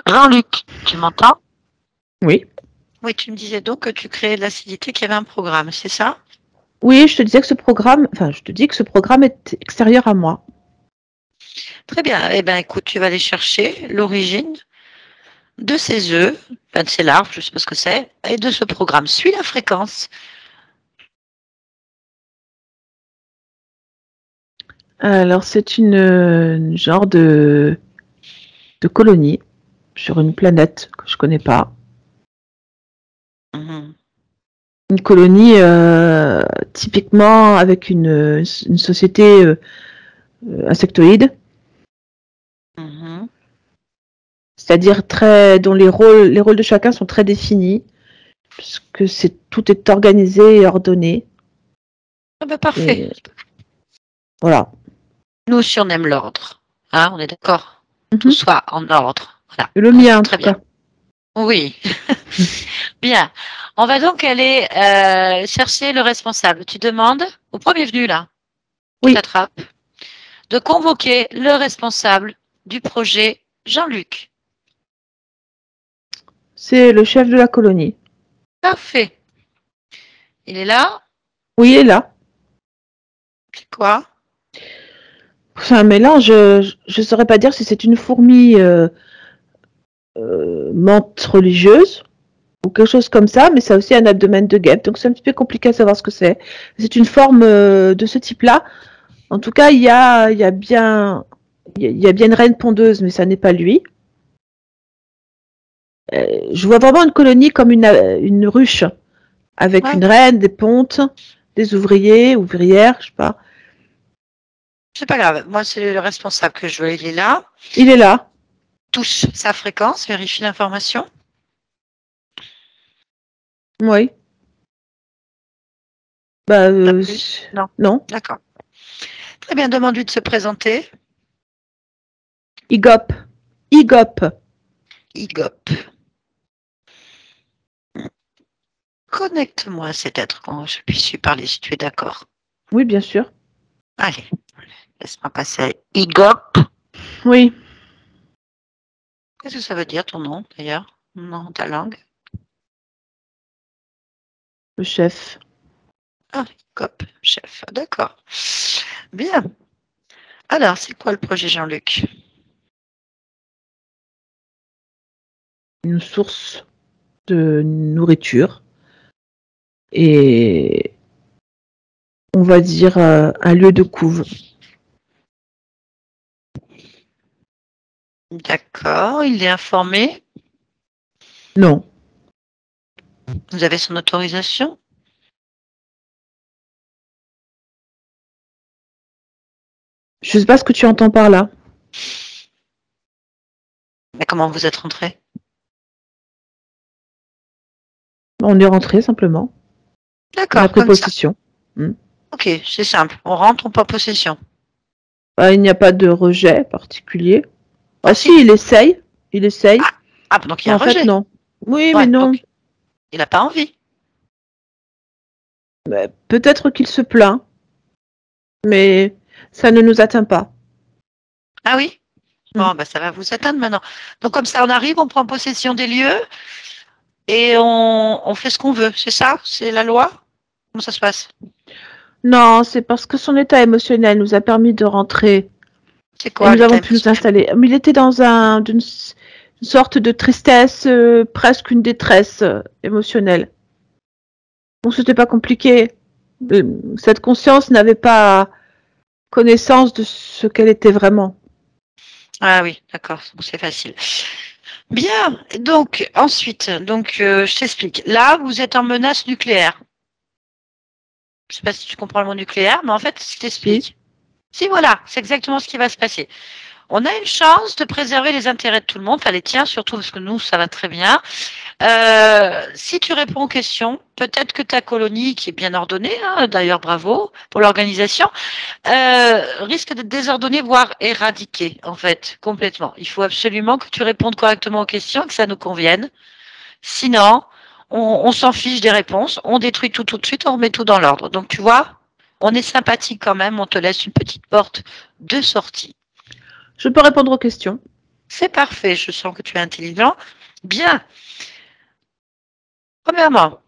Jean-Luc. Tu m'entends? Oui. Oui, tu me disais donc que tu créais de l'acidité, qu'il y avait un programme, c'est ça? Oui, je te disais que je te dis que ce programme est extérieur à moi. Très bien. Eh bien, écoute, tu vas aller chercher l'origine de ces œufs, enfin de ces larves, je ne sais pas ce que c'est, et de ce programme. Suis la fréquence. Alors, c'est une genre de colonie sur une planète que je connais pas. Mhm. Une colonie typiquement avec une société insectoïde, Mhm. c'est-à-dire dont les rôles de chacun sont très définis, puisque tout est organisé et ordonné. Ah ben, parfait. Et voilà. Nous aussi, on aime l'ordre. Hein, on est d'accord? Tout Mhm. soit en ordre. Voilà. Le Ah, mien, c'est en très tout bien. cas. Oui. Bien. On va donc aller chercher le responsable. Tu demandes au premier venu, là, qui Oui, t'attrape, de convoquer le responsable du projet, Jean-Luc. c'est le chef de la colonie. Parfait. Il est là. Oui, il est là. C'est quoi? C'est un mélange. Je saurais pas dire si c'est une fourmi menthe religieuse ou quelque chose comme ça, mais ça a aussi un abdomen de guêpe, donc c'est un petit peu compliqué à savoir ce que c'est. C'est une forme de ce type-là. En tout cas, il y a bien, il y a bien une reine pondeuse, mais ça n'est pas lui. Je vois vraiment une colonie comme une ruche, avec Ouais, une reine, des pontes, des ouvriers, ouvrières, je sais pas. c'est pas grave. Moi, c'est le responsable que je veux. Il est là. Il est là. Touche sa fréquence, vérifie l'information. Oui. Bah, Pas plus? Non. non. D'accord. Très bien, demande-lui de se présenter. Igop. Igop. IGOP. Connecte-moi à cet être quand je puisse lui parler si tu es d'accord. Oui, bien sûr. Allez, laisse-moi passer à IGOP. Oui. Qu'est-ce que ça veut dire ton nom d'ailleurs? Non, ta langue. Le chef. Ah, IGOP, chef. D'accord. Bien. Alors, c'est quoi le projet Jean-Luc? Une source de nourriture et on va dire un lieu de couve. D'accord, il est informé. Non. Vous avez son autorisation? Je sais pas ce que tu entends par là. Mais comment vous êtes rentré? On est rentré simplement. On a D'accord, pris comme ça. possession. Hmm. Ok, c'est simple. On rentre, on prend possession. Il n'y a pas de rejet particulier. Ah Ah si, si. il essaye. Il essaye. Ah, ah donc il y Mais a un en fait, rejet. non. Oui, mais Ouais, non. donc il n'a pas envie. Peut-être qu'il se plaint, mais ça ne nous atteint pas. Ah oui? Hmm. Bon, bah, ça va vous atteindre maintenant. Donc comme ça, on arrive, on prend possession des lieux et on fait ce qu'on veut. C'est ça? C'est la loi? Comment ça se passe? Non, c'est parce que son état émotionnel nous a permis de rentrer C'est et quoi nous l'état avons pu nous émotionnel? installer. Mais il était dans une sorte de tristesse, presque une détresse émotionnelle. Donc c'était pas compliqué. Cette conscience n'avait pas connaissance de ce qu'elle était vraiment. Ah oui, d'accord, donc c'est facile. Bien, donc ensuite, je t'explique. Là, vous êtes en menace nucléaire. Je ne sais pas si tu comprends le mot nucléaire, mais en fait, je Si. t'explique. Si, voilà, c'est exactement ce qui va se passer. On a une chance de préserver les intérêts de tout le monde, enfin les tiens surtout, parce que nous, ça va très bien. Si tu réponds aux questions, peut-être que ta colonie, qui est bien ordonnée, hein, d'ailleurs bravo pour l'organisation, risque d'être désordonnée, voire éradiquée, en fait, complètement. Il faut absolument que tu répondes correctement aux questions et que ça nous convienne. Sinon, on s'en fiche des réponses, on détruit tout de suite, on remet tout dans l'ordre. Donc tu vois, on est sympathique quand même, on te laisse une petite porte de sortie. Je peux répondre aux questions. C'est parfait, je sens que tu es intelligent. Bien. Premièrement,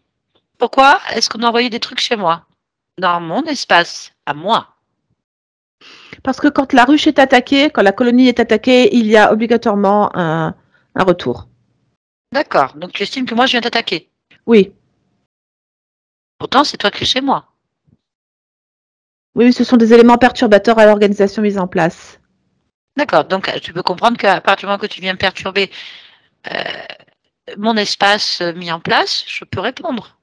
pourquoi est-ce qu'on a envoyé des trucs chez moi? Dans mon espace, à moi. Parce que quand la ruche est attaquée, quand la colonie est attaquée, il y a obligatoirement un retour. D'accord. Donc tu estimes que moi je viens t'attaquer. Oui. Pourtant, c'est toi qui es chez moi. Oui, ce sont des éléments perturbateurs à l'organisation mise en place. D'accord. Donc tu peux comprendre qu'à partir du moment que tu viens perturber mon espace mis en place, je peux répondre.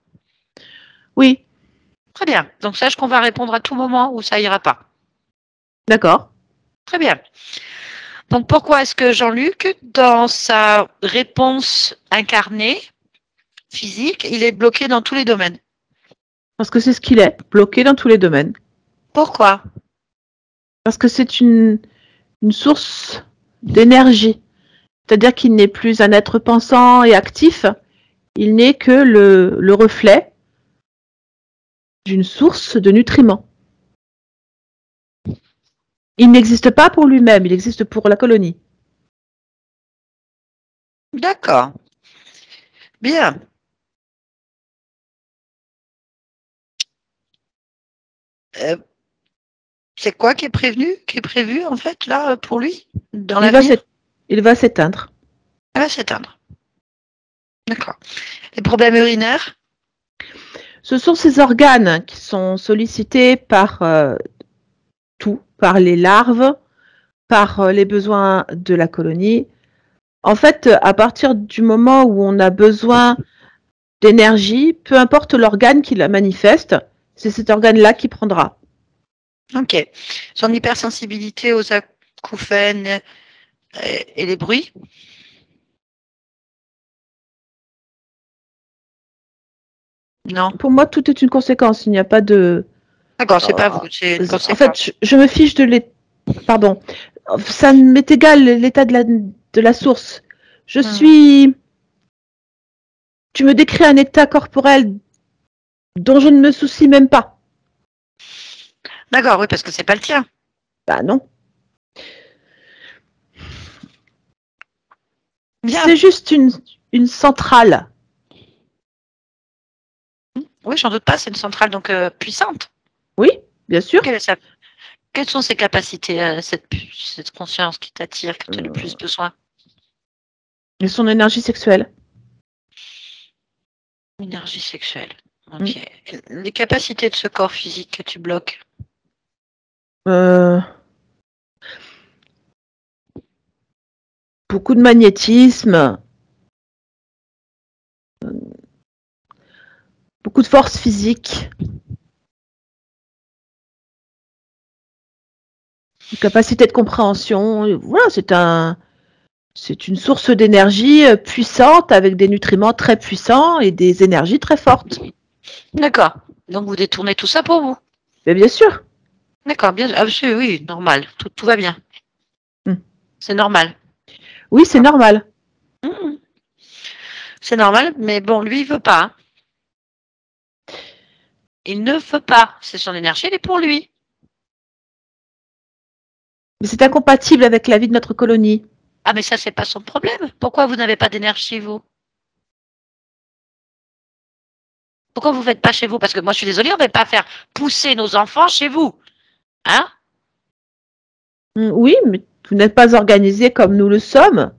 Oui. Très bien. Donc sache qu'on va répondre à tout moment où ça ira pas. D'accord. Très bien. Donc pourquoi est-ce que Jean-Luc, dans sa réponse incarnée, physique, il est bloqué dans tous les domaines? Parce que c'est ce qu'il est, bloqué dans tous les domaines. Pourquoi? Parce que c'est une source d'énergie. C'est-à-dire qu'il n'est plus un être pensant et actif, il n'est que le reflet d'une source de nutriments. Il n'existe pas pour lui-même, il existe pour la colonie. D'accord. Bien. C'est quoi qui est prévu en fait là pour lui dans l'avenir? Il va s'éteindre. Elle va s'éteindre. D'accord. Les problèmes urinaires? Ce sont ces organes qui sont sollicités par tout, par les larves, par les besoins de la colonie. En fait, à partir du moment où on a besoin d'énergie, peu importe l'organe qui la manifeste, c'est cet organe-là qui prendra. Ok. Son hypersensibilité aux acouphènes et les bruits? Non. Pour moi, tout est une conséquence. Il n'y a pas de. D'accord, c'est pas vous, c'est une En conséquence. fait, je me fiche de l'état. Pardon. Ça m'est égal l'état de la source. Je suis. Tu me décris un état corporel dont je ne me soucie même pas. D'accord, oui, parce que c'est pas le tien. Bah non. Bien. C'est juste une centrale. Oui, j'en doute pas, c'est une centrale donc puissante. Oui, bien sûr. Quelles sont ses capacités, cette conscience qui t'attire, que tu as le plus besoin? Et son énergie sexuelle. Énergie sexuelle. Ok. Les capacités de ce corps physique que tu bloques? Beaucoup de magnétisme. Beaucoup de force physique. Une capacité de compréhension. Voilà, c'est une source d'énergie puissante avec des nutriments très puissants et des énergies très fortes. D'accord. Donc vous détournez tout ça pour vous? Mais bien sûr. D'accord, bien. Ah, oui, normal. Tout va bien. C'est normal. Oui, c'est normal. C'est normal, mais bon, lui, il veut pas. Hein. Il ne veut pas. C'est son énergie, elle est pour lui. Mais c'est incompatible avec la vie de notre colonie. Ah, mais ça, c'est pas son problème. Pourquoi vous n'avez pas d'énergie, vous? Pourquoi vous ne faites pas chez vous? Parce que moi, je suis désolée, on ne va pas faire pousser nos enfants chez vous. Hein? Oui, mais vous n'êtes pas organisé comme nous le sommes.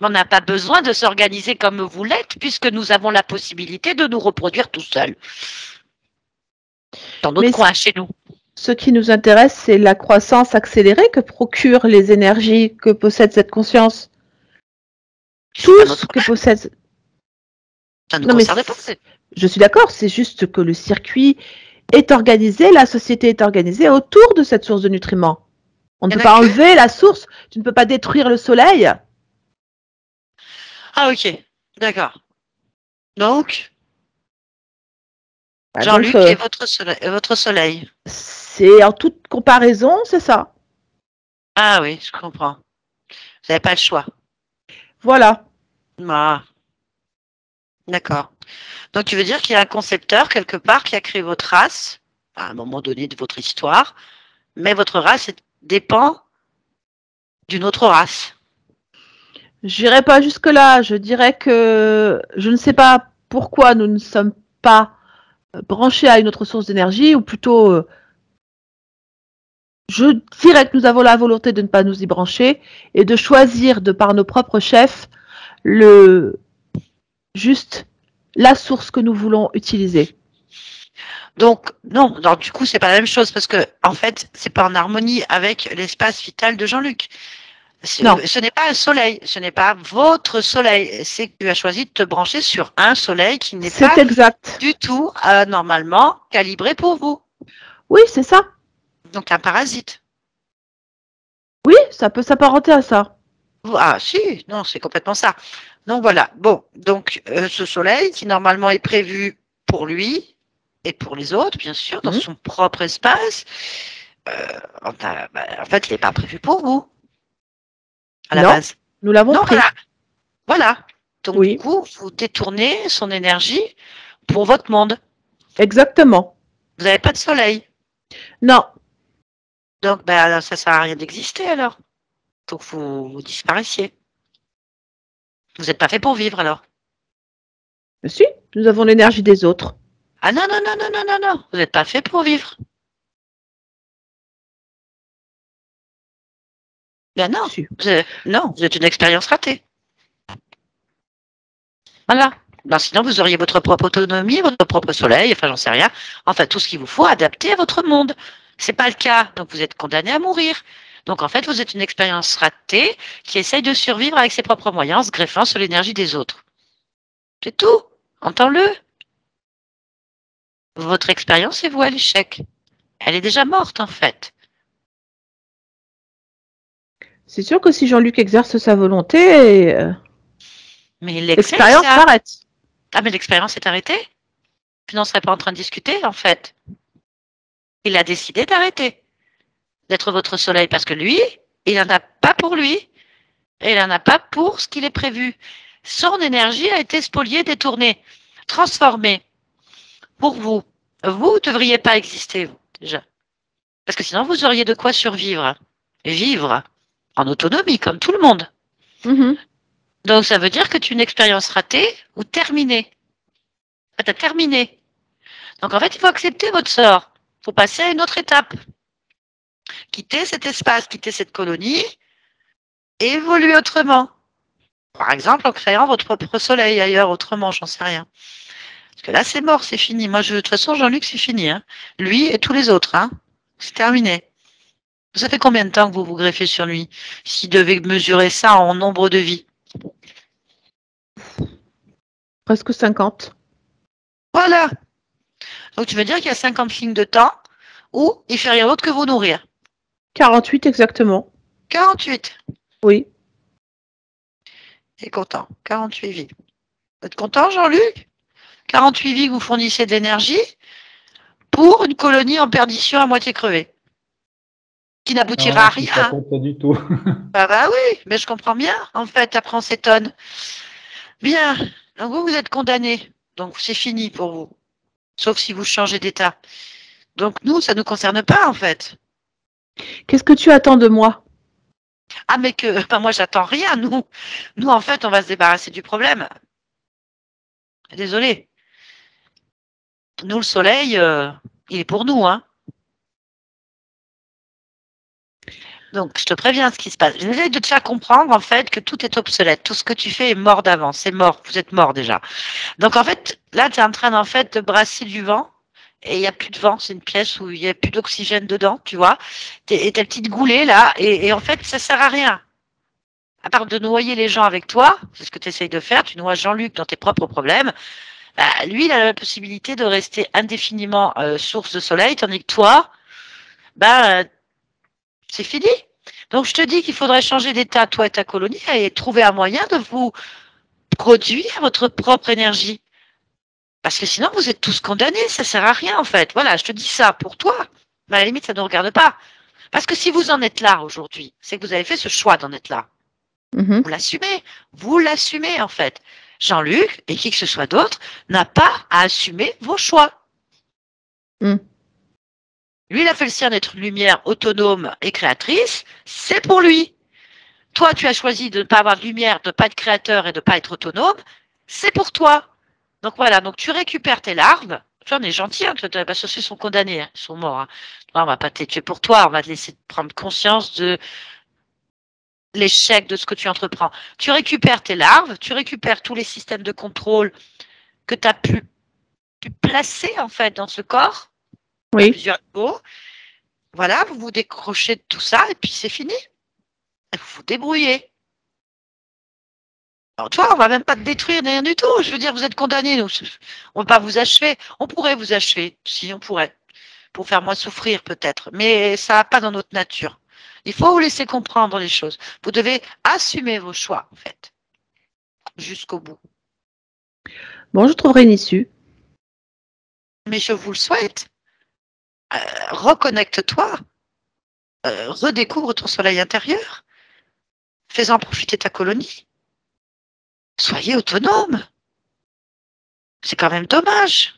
On n'a pas besoin de s'organiser comme vous l'êtes, puisque nous avons la possibilité de nous reproduire tout seuls. Dans notre coin, chez nous. Ce qui nous intéresse, c'est la croissance accélérée que procurent les énergies que possède cette conscience. Tout ce que possède. Ça ne nous concerne pas. Je suis d'accord, c'est juste que le circuit est organisé, la société est organisée autour de cette source de nutriments. On ne peut pas enlever la source, tu ne peux pas détruire le soleil. Ah, ok, d'accord. Donc, Jean-Luc est votre soleil. C'est en toute comparaison, c'est ça. Ah oui, je comprends. Vous n'avez pas le choix. Voilà. Ah. D'accord. Donc, tu veux dire qu'il y a un concepteur quelque part qui a créé votre race, à un moment donné de votre histoire, mais votre race dépend d'une autre race. J'irai pas jusque-là. Je dirais que je ne sais pas pourquoi nous ne sommes pas branchés à une autre source d'énergie, ou plutôt, je dirais que nous avons la volonté de ne pas nous y brancher et de choisir de par nos propres chefs juste la source que nous voulons utiliser. Donc, non, alors, du coup, c'est pas la même chose parce que, en fait, c'est pas en harmonie avec l'espace vital de Jean-Luc. Non. Ce n'est pas un soleil, ce n'est pas votre soleil. C'est que tu as choisi de te brancher sur un soleil qui n'est pas exact. du tout normalement calibré pour vous. Oui, c'est ça. Donc un parasite. Oui, ça peut s'apparenter à ça. Ah si, non, c'est complètement ça. Donc voilà, bon, donc ce soleil qui normalement est prévu pour lui et pour les autres, bien sûr, dans son propre espace, en fait, il n'est pas prévu pour vous. À la base. Nous l'avons pris. Voilà. Donc du coup, vous détournez son énergie pour votre monde. Exactement. Vous n'avez pas de soleil. Non. Donc ça ne sert à rien d'exister alors. Donc vous disparaissiez. Vous n'êtes pas fait pour vivre alors. Mais si, nous avons l'énergie des autres. Ah non, non, non, non, non, non, non. Vous n'êtes pas fait pour vivre. Ben non. Non, vous êtes une expérience ratée. Voilà. Ben, sinon, vous auriez votre propre autonomie, votre propre soleil, enfin, j'en sais rien. Enfin, tout ce qu'il vous faut adapter à votre monde. C'est pas le cas. Donc, vous êtes condamné à mourir. Donc, en fait, vous êtes une expérience ratée qui essaye de survivre avec ses propres moyens en se greffant sur l'énergie des autres. C'est tout. Entends-le. Votre expérience est vouée à l'échec. Elle est déjà morte, en fait. C'est sûr que si Jean-Luc exerce sa volonté, mais l'expérience s'arrête. Ah, mais l'expérience est arrêtée. Puis on ne serait pas en train de discuter, en fait. Il a décidé d'arrêter d'être votre soleil parce que lui, il n'en a pas pour lui et il n'en a pas pour ce qu'il est prévu. Son énergie a été spoliée, détournée, transformée pour vous. Vous ne devriez pas exister, vous, déjà. Parce que sinon, vous auriez de quoi survivre. Et vivre en autonomie, comme tout le monde. Donc, ça veut dire que tu as une expérience ratée ou terminée. Tu as terminé. Donc, en fait, il faut accepter votre sort. Il faut passer à une autre étape. Quitter cet espace, quitter cette colonie et évoluer autrement. Par exemple, en créant votre propre soleil ailleurs, autrement, j'en sais rien. Parce que là, c'est mort, c'est fini. Moi, de toute façon, Jean-Luc, c'est fini. Hein. Lui et tous les autres. Hein. C'est terminé. Ça fait combien de temps que vous vous greffez sur lui, s'il devait mesurer ça en nombre de vies? Presque 50. Voilà. Donc, tu veux dire qu'il y a 50 lignes de temps où il fait rien d'autre que vous nourrir. 48 exactement. 48. Oui. Il est content. 48 vies. Vous êtes content, Jean-Luc? 48 vies que vous fournissez de l'énergie pour une colonie en perdition à moitié crevée. Qui n'aboutira à rien. Pas contre du tout. Bah oui, mais je comprends bien. En fait, après on s'étonne. Bien. Donc vous êtes condamné. Donc c'est fini pour vous. Sauf si vous changez d'état. Donc nous, ça ne nous concerne pas en fait. Qu'est-ce que tu attends de moi? Ah mais moi j'attends rien. Nous en fait, on va se débarrasser du problème. Désolé. Nous, le soleil, il est pour nous, hein. Donc, je te préviens ce qui se passe. J'essaie de te faire comprendre, en fait, que tout est obsolète. Tout ce que tu fais est mort d'avance. C'est mort. Vous êtes mort déjà. Donc, en fait, là, tu es en train, en fait, de brasser du vent. Et il n'y a plus de vent. C'est une pièce où il n'y a plus d'oxygène dedans, tu vois. Et tes petites goulées, là. Et en fait, ça sert à rien. À part de noyer les gens avec toi, c'est ce que tu essayes de faire. Tu noies Jean-Luc dans tes propres problèmes. Bah, lui, il a la possibilité de rester indéfiniment source de soleil, tandis que toi, c'est fini. Donc, je te dis qu'il faudrait changer d'état, toi et ta colonie, et trouver un moyen de vous produire votre propre énergie. Parce que sinon, vous êtes tous condamnés, ça sert à rien, en fait. Voilà, je te dis ça pour toi, mais à la limite, ça ne nous regarde pas. Parce que si vous en êtes là aujourd'hui, c'est que vous avez fait ce choix d'en être là. Vous l'assumez, en fait. Jean-Luc, et qui que ce soit d'autre, n'a pas à assumer vos choix. Lui, il a fait le sien d'être une lumière autonome et créatrice, c'est pour lui. Toi, tu as choisi de ne pas avoir de lumière, de ne pas être créateur et de ne pas être autonome, c'est pour toi. Donc voilà, donc tu récupères tes larves. Tu vois, on est gentil, hein, parce que ceux sont condamnés, hein, ils sont morts. Hein. On va pas te tuer pour toi, on va te laisser prendre conscience de l'échec de ce que tu entreprends. Tu récupères tes larves, tu récupères tous les systèmes de contrôle que tu as pu placer en fait dans ce corps à Oui. plusieurs niveaux. Voilà, vous vous décrochez de tout ça et puis c'est fini. Et vous vous débrouillez. Alors, toi, on va même pas te détruire, rien du tout. Je veux dire, vous êtes condamnés. Donc, on va pas vous achever. On pourrait vous achever, si on pourrait, pour faire moins souffrir peut-être. Mais ça va pas dans notre nature. Il faut vous laisser comprendre les choses. Vous devez assumer vos choix, en fait, jusqu'au bout. Bon, je trouverai une issue. Mais je vous le souhaite. Reconnecte-toi. Redécouvre ton soleil intérieur. Fais-en profiter ta colonie. Soyez autonome. C'est quand même dommage.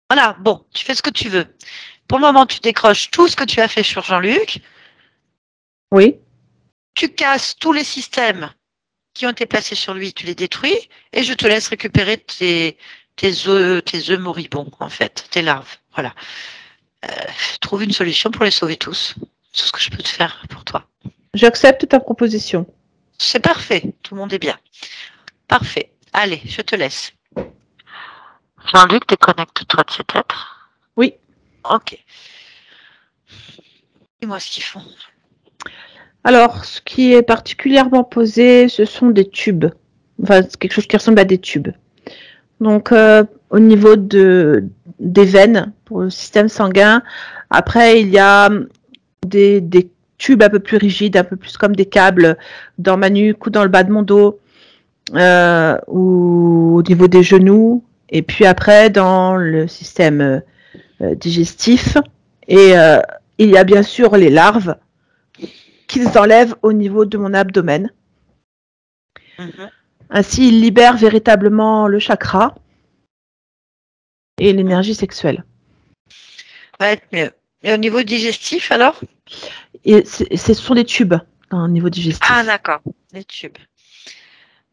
Voilà, bon, tu fais ce que tu veux. Pour le moment, tu décroches tout ce que tu as fait sur Jean-Luc. Oui. Tu casses tous les systèmes qui ont été placés sur lui, tu les détruis, et je te laisse récupérer tes œufs moribonds, en fait, tes larves. Voilà. Trouve une solution pour les sauver tous. C'est tout ce que je peux te faire pour toi. J'accepte ta proposition. C'est parfait. Tout le monde est bien. Parfait. Allez, je te laisse. Jean-Luc, déconnecte-toi de cet être. Oui. Ok. Dis-moi ce qu'ils font. Alors, ce qui est particulièrement posé, ce sont des tubes. Enfin, c'est quelque chose qui ressemble à des tubes. Donc, au niveau des veines, pour le système sanguin. Après, il y a des tubes un peu plus rigides, un peu plus comme des câbles dans ma nuque ou dans le bas de mon dos, ou au niveau des genoux. Et puis après, dans le système digestif. Et il y a bien sûr les larves qu'ils enlèvent au niveau de mon abdomen. Ainsi, ils libèrent véritablement le chakra et l'énergie sexuelle. Ça va être mieux. Et au niveau digestif, alors? Et ce sont des tubes au niveau digestif. Ah, d'accord. Les tubes.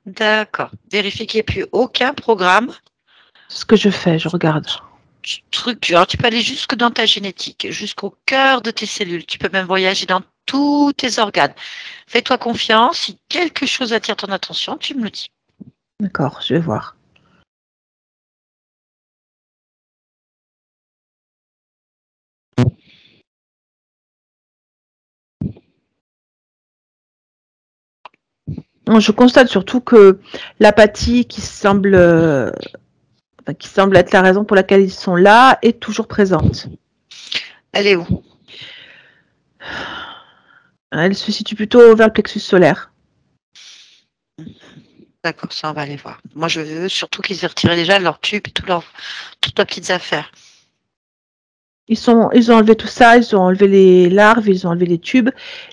D'accord. Vérifie qu'il n'y ait plus aucun programme. C'est ce que je fais, je regarde. Truc. Alors, tu peux aller jusque dans ta génétique, jusqu'au cœur de tes cellules. Tu peux même voyager dans tous tes organes. Fais-toi confiance. Si quelque chose attire ton attention, tu me le dis. D'accord, je vais voir. Je constate surtout que l'apathie qui semble être la raison pour laquelle ils sont là est toujours présente. Elle est où? Elle se situe plutôt vers le plexus solaire. D'accord, ça on va aller voir. Moi je veux surtout qu'ils aient retiré déjà leurs tubes et toutes leurs petites affaires. Ils ont enlevé tout ça, ils ont enlevé les larves, ils ont enlevé les tubes,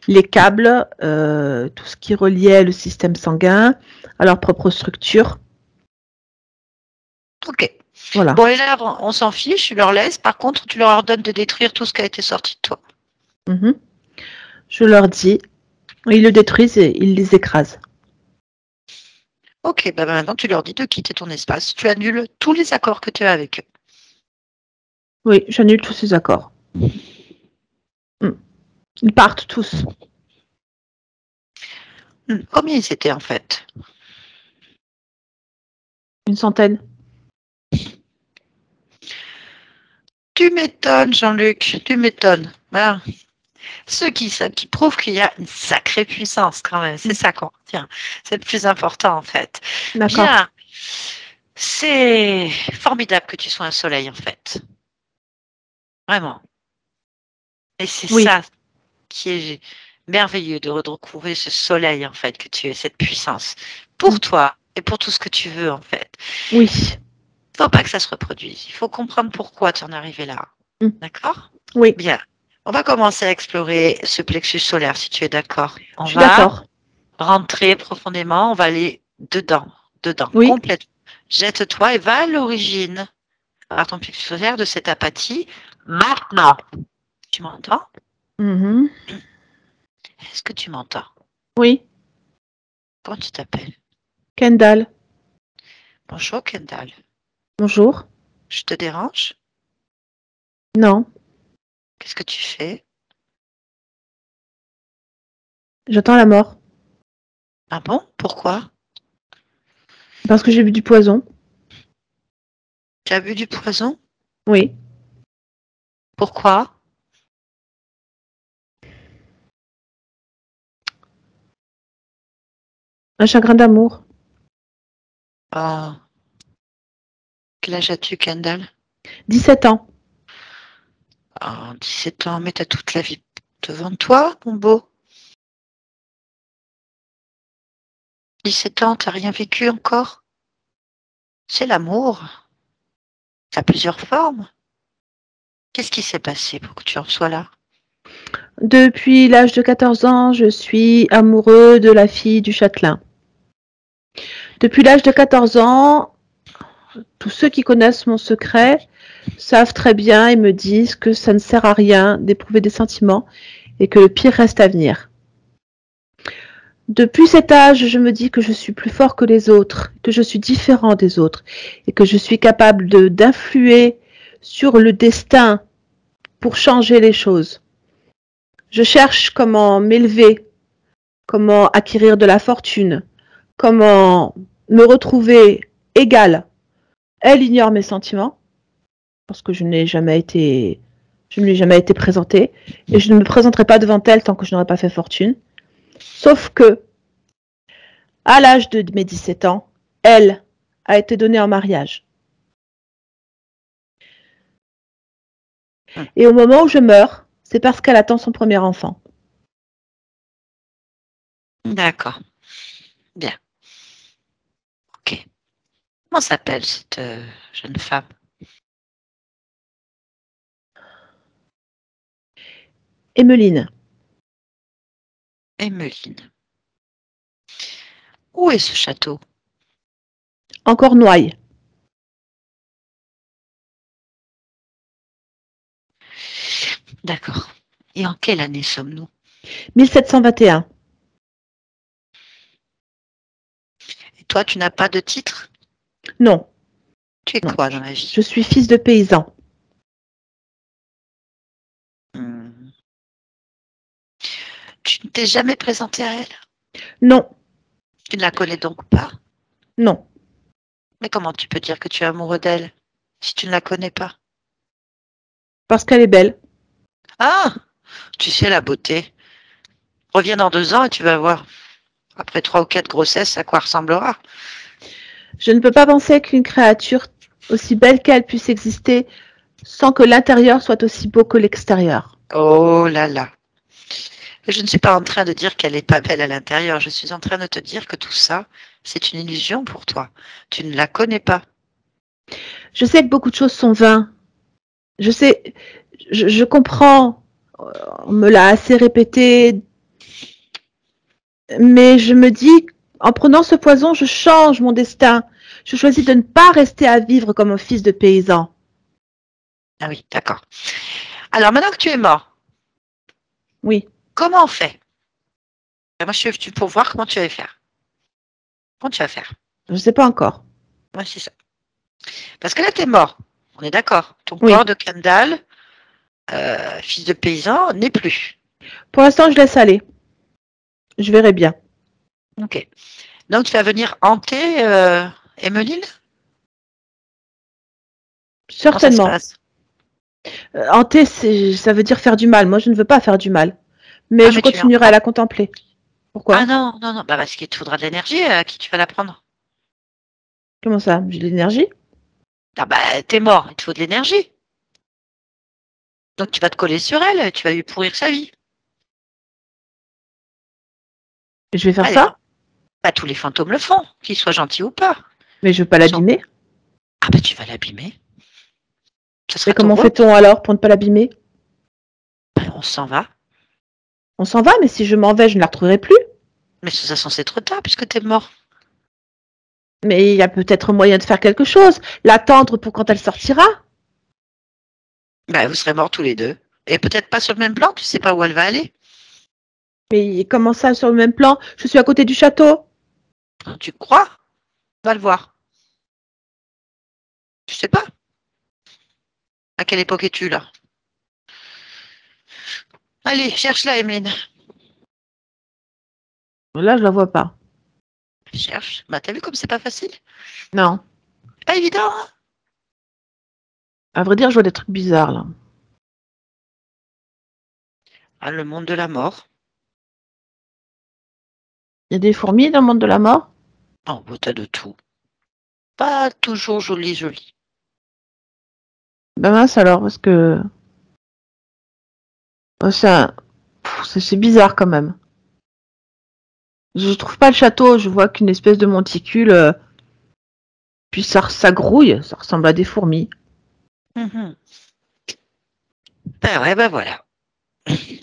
les câbles, tout ce qui reliait le système sanguin à leur propre structure. Ok. Voilà. Bon, les larves, on s'en fiche, tu leur laisses. Par contre, tu leur ordonnes de détruire tout ce qui a été sorti de toi. Je leur dis, ils le détruisent et ils les écrasent. Ok, bah maintenant tu leur dis de quitter ton espace. Tu annules tous les accords que tu as avec eux. Oui, j'annule tous ces accords. Ils partent tous. Combien ils étaient en fait? Une centaine. Tu m'étonnes, Jean-Luc, tu m'étonnes. Voilà. Ceux qui prouvent qu'il y a une sacrée puissance quand même. C'est ça qu'on retient. C'est le plus important en fait. D'accord. Bien. C'est formidable que tu sois un soleil en fait. Vraiment. Et c'est ça qui est merveilleux de retrouver ce soleil en fait que tu es, cette puissance. Pour toi et pour tout ce que tu veux en fait. Oui. Il ne faut pas que ça se reproduise. Il faut comprendre pourquoi tu en es arrivé là. D'accord? Oui. Bien. On va commencer à explorer ce plexus solaire, si tu es d'accord. Je suis d'accord. Rentrer profondément, on va aller dedans, Oui. complètement. Jette-toi et va à l'origine, par ton plexus solaire, de cette apathie. Maintenant. Tu m'entends? Est-ce que tu m'entends? Oui. Comment tu t'appelles? Kendall. Bonjour Kendall. Bonjour. Je te dérange? Non, Qu'est-ce que tu fais? j'attends la mort. Ah bon? Pourquoi? Parce que j'ai bu du poison. Tu as bu du poison? Oui. Pourquoi? Un chagrin d'amour. Oh, quel âge as-tu, Kendall? 17 ans. Oh, 17 ans, mais t'as toute la vie devant toi, mon beau. 17 ans, t'as rien vécu encore? C'est l'amour. Ça a plusieurs formes. Qu'est-ce qui s'est passé pour que tu en sois là? Depuis l'âge de 14 ans, je suis amoureux de la fille du châtelain. Depuis l'âge de 14 ans, tous ceux qui connaissent mon secret savent très bien et me disent que ça ne sert à rien d'éprouver des sentiments et que le pire reste à venir. Depuis cet âge, je me dis que je suis plus fort que les autres, que je suis différent des autres et que je suis capable d'influer sur le destin pour changer les choses. Je cherche comment m'élever, comment acquérir de la fortune, comment me retrouver égale. Elle ignore mes sentiments parce que je ne lui ai jamais été présentée et je ne me présenterai pas devant elle tant que je n'aurai pas fait fortune. Sauf que, à l'âge de mes 17 ans, elle a été donnée en mariage. Hum, Et au moment où je meurs, c'est parce qu'elle attend son premier enfant. D'accord. Bien. Ok. Comment s'appelle cette jeune femme? Emmeline, Emmeline. Où est ce château? encore Noailles, D'accord. Et en quelle année sommes-nous? 1721. Et toi, tu n'as pas de titre? Non, Tu es non, quoi dans la vie? je suis fils de paysan. Hmm. Tu ne t'es jamais présenté à elle? Non, Tu ne la connais donc pas? non, Mais comment tu peux dire que tu es amoureux d'elle si tu ne la connais pas? parce qu'elle est belle. Ah, tu sais la beauté. Reviens dans 2 ans et tu vas voir. Après 3 ou 4 grossesses, à quoi ressemblera. Je ne peux pas penser qu'une créature aussi belle qu'elle puisse exister sans que l'intérieur soit aussi beau que l'extérieur. Oh là là. Je ne suis pas en train de dire qu'elle n'est pas belle à l'intérieur. Je suis en train de te dire que tout ça, c'est une illusion pour toi. Tu ne la connais pas. Je sais que beaucoup de choses sont vaines. Je sais, je comprends, on me l'a assez répété, mais je me dis, en prenant ce poison, je change mon destin. Je choisis de ne pas rester à vivre comme un fils de paysan. Ah oui, d'accord. Alors maintenant que tu es mort, Oui, comment on fait? Moi, je suis venue pour voir comment tu vas faire. Comment tu vas faire? je ne sais pas encore. Moi, c'est ça. Parce que là, tu es mort. On est d'accord. Ton Oui, corps de Kendall, fils de paysan, n'est plus. pour l'instant, je laisse aller. Je verrai bien. Ok. Donc, tu vas venir hanter Emmeline? Comment ça se Certainement. passe? Hanter, ça veut dire faire du mal. Moi, je ne veux pas faire du mal. Mais Ah, je mais tu es continuerai à la contempler. Ah Pourquoi? non, non, non, bah parce qu'il te faudra de l'énergie, à qui tu vas la prendre? Comment ça? J'ai de l'énergie? Ah bah t'es mort, il te faut de l'énergie. Donc tu vas te coller sur elle, tu vas lui pourrir sa vie. Je vais faire Allez, ça? pas tous les fantômes le font, qu'ils soient gentils ou pas. Mais je veux pas Ils sont... l'abîmer. Ah bah tu vas l'abîmer. Ce Mais sera ton comment rôle. fait-on alors pour ne pas l'abîmer? Ben, on s'en va. On s'en va, mais si je m'en vais, je ne la retrouverai plus. Mais de toute façon c'est trop tard puisque t'es mort. Mais il y a peut-être moyen de faire quelque chose. L'attendre pour quand elle sortira. Ben, vous serez morts tous les deux. Et peut-être pas sur le même plan, tu sais pas où elle va aller. Mais comment ça, sur le même plan? Je suis à côté du château. Tu crois? Va le voir. Je sais pas. À quelle époque es-tu là? Allez, cherche-la, Emeline. Là, je la vois pas. Cherche. Bah, t'as vu comme c'est pas facile? Non. Pas évident, hein? À vrai dire, je vois des trucs bizarres là. Ah, le monde de la mort. Il y a des fourmis dans le monde de la mort? Oh, bah, t'as de tout. Pas toujours joli, joli. Ben mince alors, parce que c'est c'est bizarre quand même. Je trouve pas le château, je vois qu'une espèce de monticule, puis ça grouille, ça ressemble à des fourmis. Mhm. Ben ouais, ben voilà.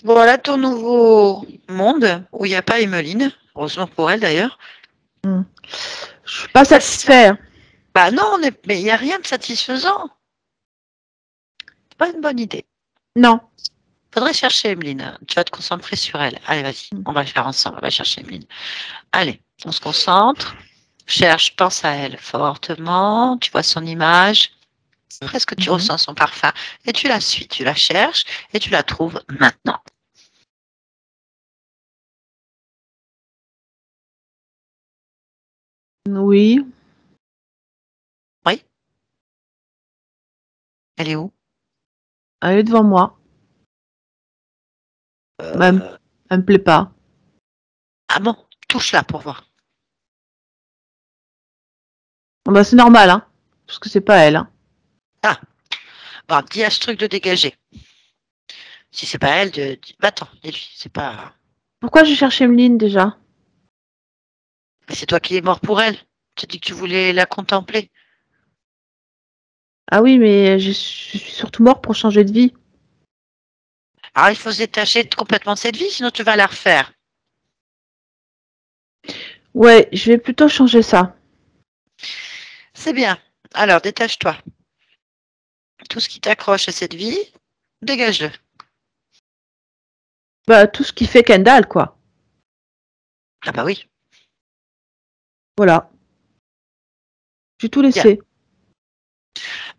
Voilà ton nouveau monde où il n'y a pas Emeline. Heureusement pour elle d'ailleurs. Hmm. Je suis pas Ah, ça. satisfaite. Bah non, mais il n'y a rien de satisfaisant. C'est pas une bonne idée. Non. Faudrait chercher Emeline. Tu vas te concentrer sur elle. Allez, vas-y. Hmm. On va le faire ensemble. On va chercher Emeline. Allez, on se concentre. Cherche, pense à elle fortement. Tu vois son image. Presque tu Mhm. ressens son parfum. Et tu la suis. Tu la cherches et tu la trouves maintenant. Oui, Oui? Elle est où? elle est devant moi. Même, Euh, elle me plaît pas. Ah bon? Touche-la pour voir. Ah bah, c'est normal, hein, parce que c'est pas elle. Hein. Ah, bon, dis à ce truc de dégager. Si c'est pas elle, va-t'en, dis-lui. C'est pas. Pourquoi j'ai cherché Emeline déjà? Mais c'est toi qui es mort pour elle. Tu as dit que tu voulais la contempler. Ah oui, mais je suis surtout mort pour changer de vie. Alors il faut se détacher complètement de cette vie, sinon tu vas la refaire. Ouais, je vais plutôt changer ça. C'est bien. Alors détache-toi. Tout ce qui t'accroche à cette vie, dégage-le. Bah, tout ce qui fait Kendall, quoi. Ah bah oui. Voilà. J'ai tout Bien. laissé.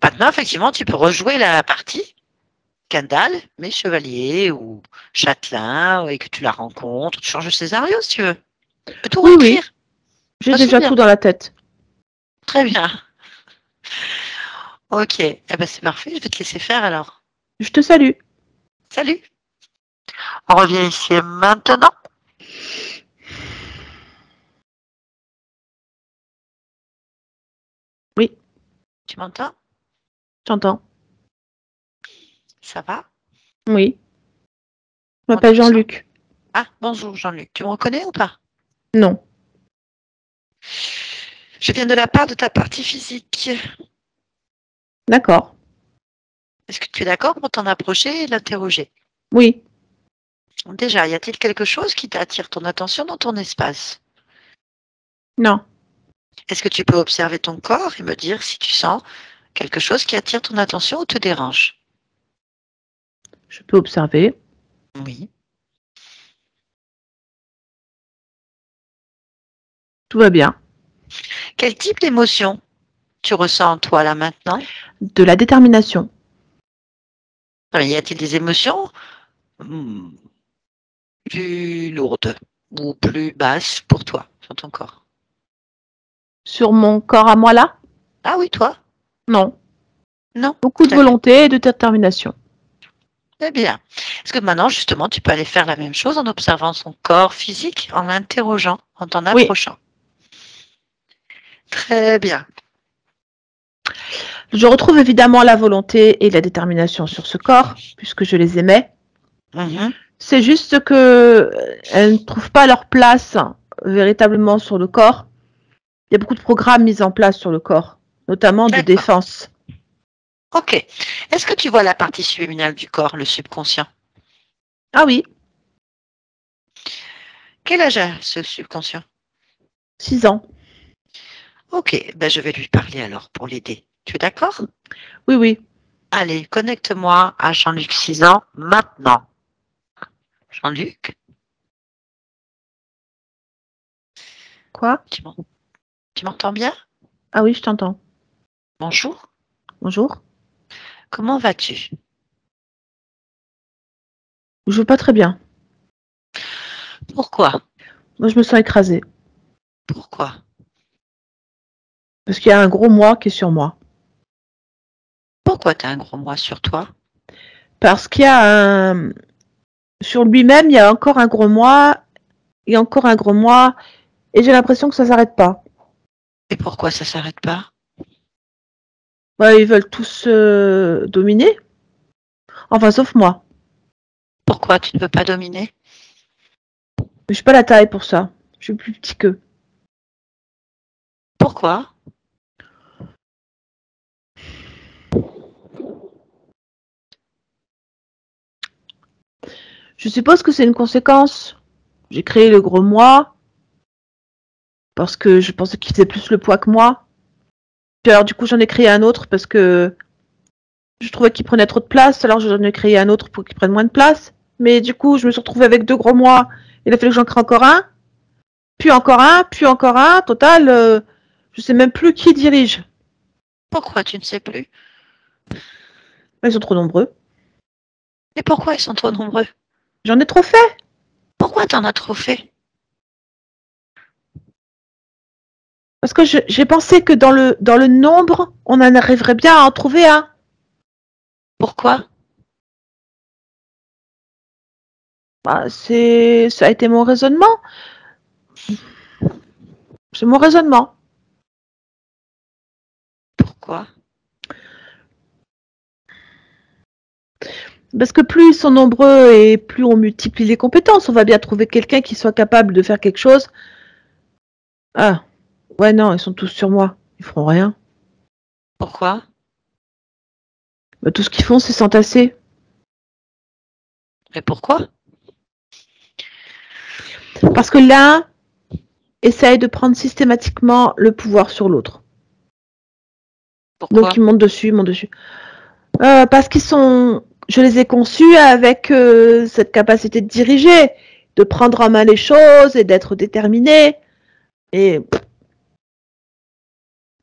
Maintenant, effectivement, tu peux rejouer la partie. Candale, mais chevalier ou châtelain, et que tu la rencontres. Tu changes le scénario si tu veux. Tu peux tout Oui, oui, réécrire. j'ai Passe déjà bien. tout dans la tête. Très bien. Ok. Eh ben, c'est parfait. Je vais te laisser faire alors. Je te salue. Salut. On revient ici maintenant. Oui, Tu m'entends? j'entends. Ça va? Oui, je Comment m'appelle tu te sens? Jean-Luc. Ah, bonjour Jean-Luc. Tu me reconnais ou pas? Non. Je viens de la part de ta partie physique. D'accord. Est-ce que tu es d'accord pour t'en approcher et l'interroger? Oui. Déjà, y a-t-il quelque chose qui t'attire ton attention dans ton espace? Non. Est-ce que tu peux observer ton corps et me dire si tu sens quelque chose qui attire ton attention ou te dérange? Je peux observer. Oui. Tout va bien. Quel type d'émotion tu ressens en toi là maintenant? De la détermination. Y a-t-il des émotions hmm, plus lourdes ou plus basses pour toi, sur ton corps? Sur mon corps à moi là? Ah oui, toi? Non. Non? Beaucoup de Très bien. volonté et de détermination. Très bien. Est-ce que maintenant, justement, tu peux aller faire la même chose en observant son corps physique, en l'interrogeant, en t'en Oui. approchant? Très bien. Je retrouve évidemment la volonté et la détermination sur ce corps, puisque je les aimais. Mhm. C'est juste que elles ne trouvent pas leur place véritablement sur le corps. Il y a beaucoup de programmes mis en place sur le corps, notamment de D'accord. défense. Ok. Est-ce que tu vois la partie subliminale du corps, le subconscient? Ah oui, Quel âge a ce subconscient? 6 ans. Ok, ben je vais lui parler alors pour l'aider. Tu es d'accord? Oui, oui. Allez, connecte-moi à Jean-Luc 6 ans maintenant. Jean-Luc, Quoi? tu m'entends bien? Ah oui, je t'entends. Bonjour. Bonjour. Comment vas-tu? Je vais pas très bien. Pourquoi? Moi, je me sens écrasée. Pourquoi? Parce qu'il y a un gros moi qui est sur moi. Pourquoi tu as un gros moi sur toi? Parce qu'il y a un... Sur lui-même, il y a encore un gros moi, et encore un gros moi, et j'ai l'impression que ça s'arrête pas. Et pourquoi ça s'arrête pas? Bah, ils veulent tous dominer. Enfin, sauf moi. Pourquoi tu ne veux pas dominer? Je suis pas la taille pour ça. Je suis plus petit qu'eux. Pourquoi? Je suppose que c'est une conséquence. J'ai créé le gros moi parce que je pensais qu'il faisait plus le poids que moi. Puis alors, du coup, j'en ai créé un autre parce que je trouvais qu'il prenait trop de place. Alors, j'en ai créé un autre pour qu'il prenne moins de place. Mais du coup, je me suis retrouvée avec 2 gros moi. Il a fallu que j'en crée encore un, puis encore un, puis encore un. Total, je sais même plus qui dirige. Pourquoi tu ne sais plus? Ils sont trop nombreux. Et pourquoi ils sont trop nombreux? J'en ai trop fait. Pourquoi t'en as trop fait? Parce que j'ai pensé que dans le nombre, on en arriverait bien à en trouver un. Pourquoi? Bah, ça a été mon raisonnement. C'est mon raisonnement. Pourquoi? Parce que plus ils sont nombreux et plus on multiplie les compétences, on va bien trouver quelqu'un qui soit capable de faire quelque chose. Ah, ouais, non, ils sont tous sur moi. Ils feront rien. Pourquoi? Bah, tout ce qu'ils font, c'est s'entasser. Mais pourquoi? Parce que l'un essaye de prendre systématiquement le pouvoir sur l'autre. Pourquoi? Donc ils montent dessus, ils montent dessus. Parce qu'ils sont... Je les ai conçus avec cette capacité de diriger, de prendre en main les choses et d'être déterminés. Et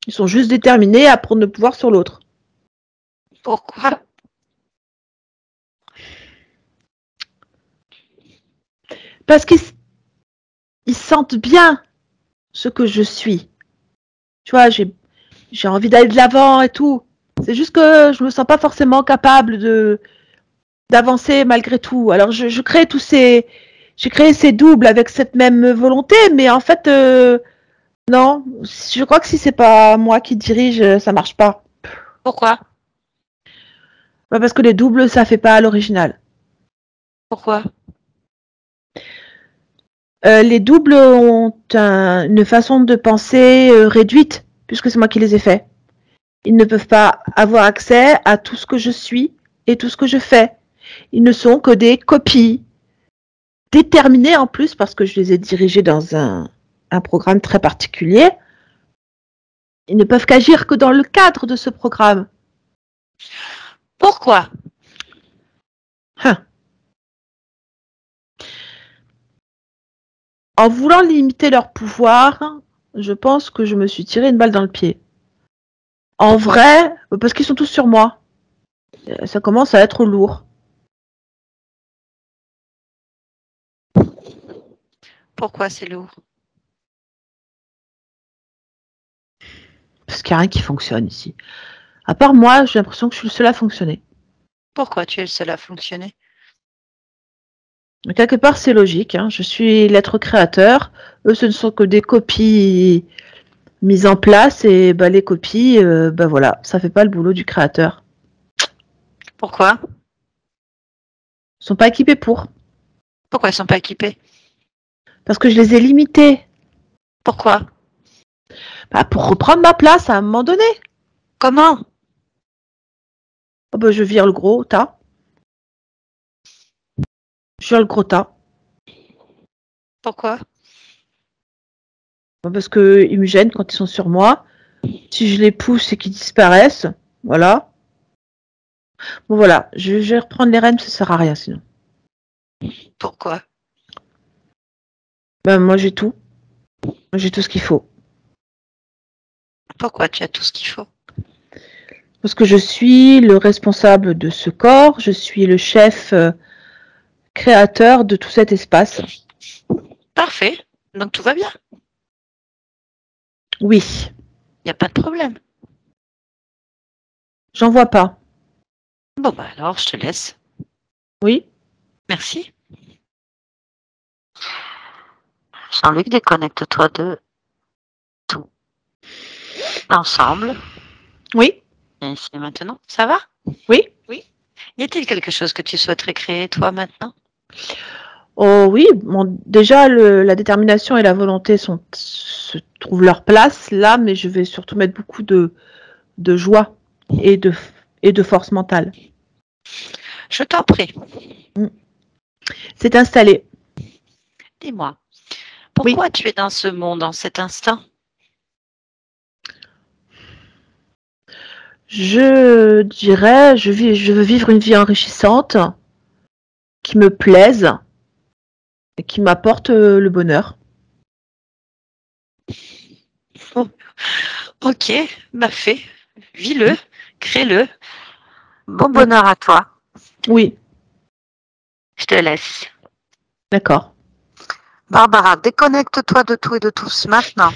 ils sont juste déterminés à prendre le pouvoir sur l'autre. Pourquoi? Parce qu'ils sentent bien ce que je suis. Tu vois, j'ai envie d'aller de l'avant et tout. C'est juste que je me sens pas forcément capable d'avancer malgré tout. Alors je crée j'ai créé ces doubles avec cette même volonté, mais en fait non, je crois que si c'est pas moi qui dirige, ça marche pas. Pourquoi? Bah, parce que les doubles, ça fait pas à l'original. Pourquoi? Les doubles ont une façon de penser réduite, puisque c'est moi qui les ai faits. Ils ne peuvent pas avoir accès à tout ce que je suis et tout ce que je fais. Ils ne sont que des copies, déterminées en plus, parce que je les ai dirigés dans un programme très particulier. Ils ne peuvent qu'agir que dans le cadre de ce programme. Pourquoi? Hein. En voulant limiter leur pouvoir, je pense que je me suis tiré une balle dans le pied. En vrai, parce qu'ils sont tous sur moi. Ça commence à être lourd. Pourquoi c'est lourd? Parce qu'il n'y a rien qui fonctionne ici. À part moi, j'ai l'impression que je suis le seul à fonctionner. Pourquoi tu es le seul à fonctionner? Quelque part, c'est logique. Hein. Je suis l'être créateur. Eux, ce ne sont que des copies mises en place. Et bah, les copies, bah, voilà, ça fait pas le boulot du créateur. Pourquoi? Ils sont pas équipés pour. Pourquoi ils sont pas équipés? Parce que je les ai limités. Pourquoi? Bah, pour reprendre ma place à un moment donné. Comment? Oh, bah, je vire le gros tas. Je vire le gros tas. Pourquoi? Bah, parce qu'ils me gênent quand ils sont sur moi. Si je les pousse et qu'ils disparaissent, voilà. Bon, voilà, je vais reprendre les rênes, ça sert à rien sinon. Pourquoi? Ben, moi, j'ai tout. Moi, j'ai tout ce qu'il faut. Pourquoi tu as tout ce qu'il faut? Parce que je suis le responsable de ce corps, je suis le chef créateur de tout cet espace. Parfait. Donc tout va bien. Oui, Il n'y a pas de problème. j'en vois pas. Bon, bah alors, je te laisse. Oui, Merci. Jean-Luc, déconnecte-toi de tout. Ensemble. oui, Et ici et maintenant. Ça va? oui. Y a-t-il quelque chose que tu souhaiterais créer, toi, maintenant? Oh oui, bon, déjà la détermination et la volonté se trouvent leur place là, mais je vais surtout mettre beaucoup de joie et de force mentale. Je t'en prie. C'est installé. Dis-moi, Oui. pourquoi tu es dans ce monde en cet instant? Je dirais, je veux vivre une vie enrichissante, qui me plaise et qui m'apporte le bonheur. Ok, bah fait. Vis-le, crée-le. Bon bonheur à toi. Oui, Je te laisse. d'accord. Barbara, déconnecte-toi de tout et de tous maintenant.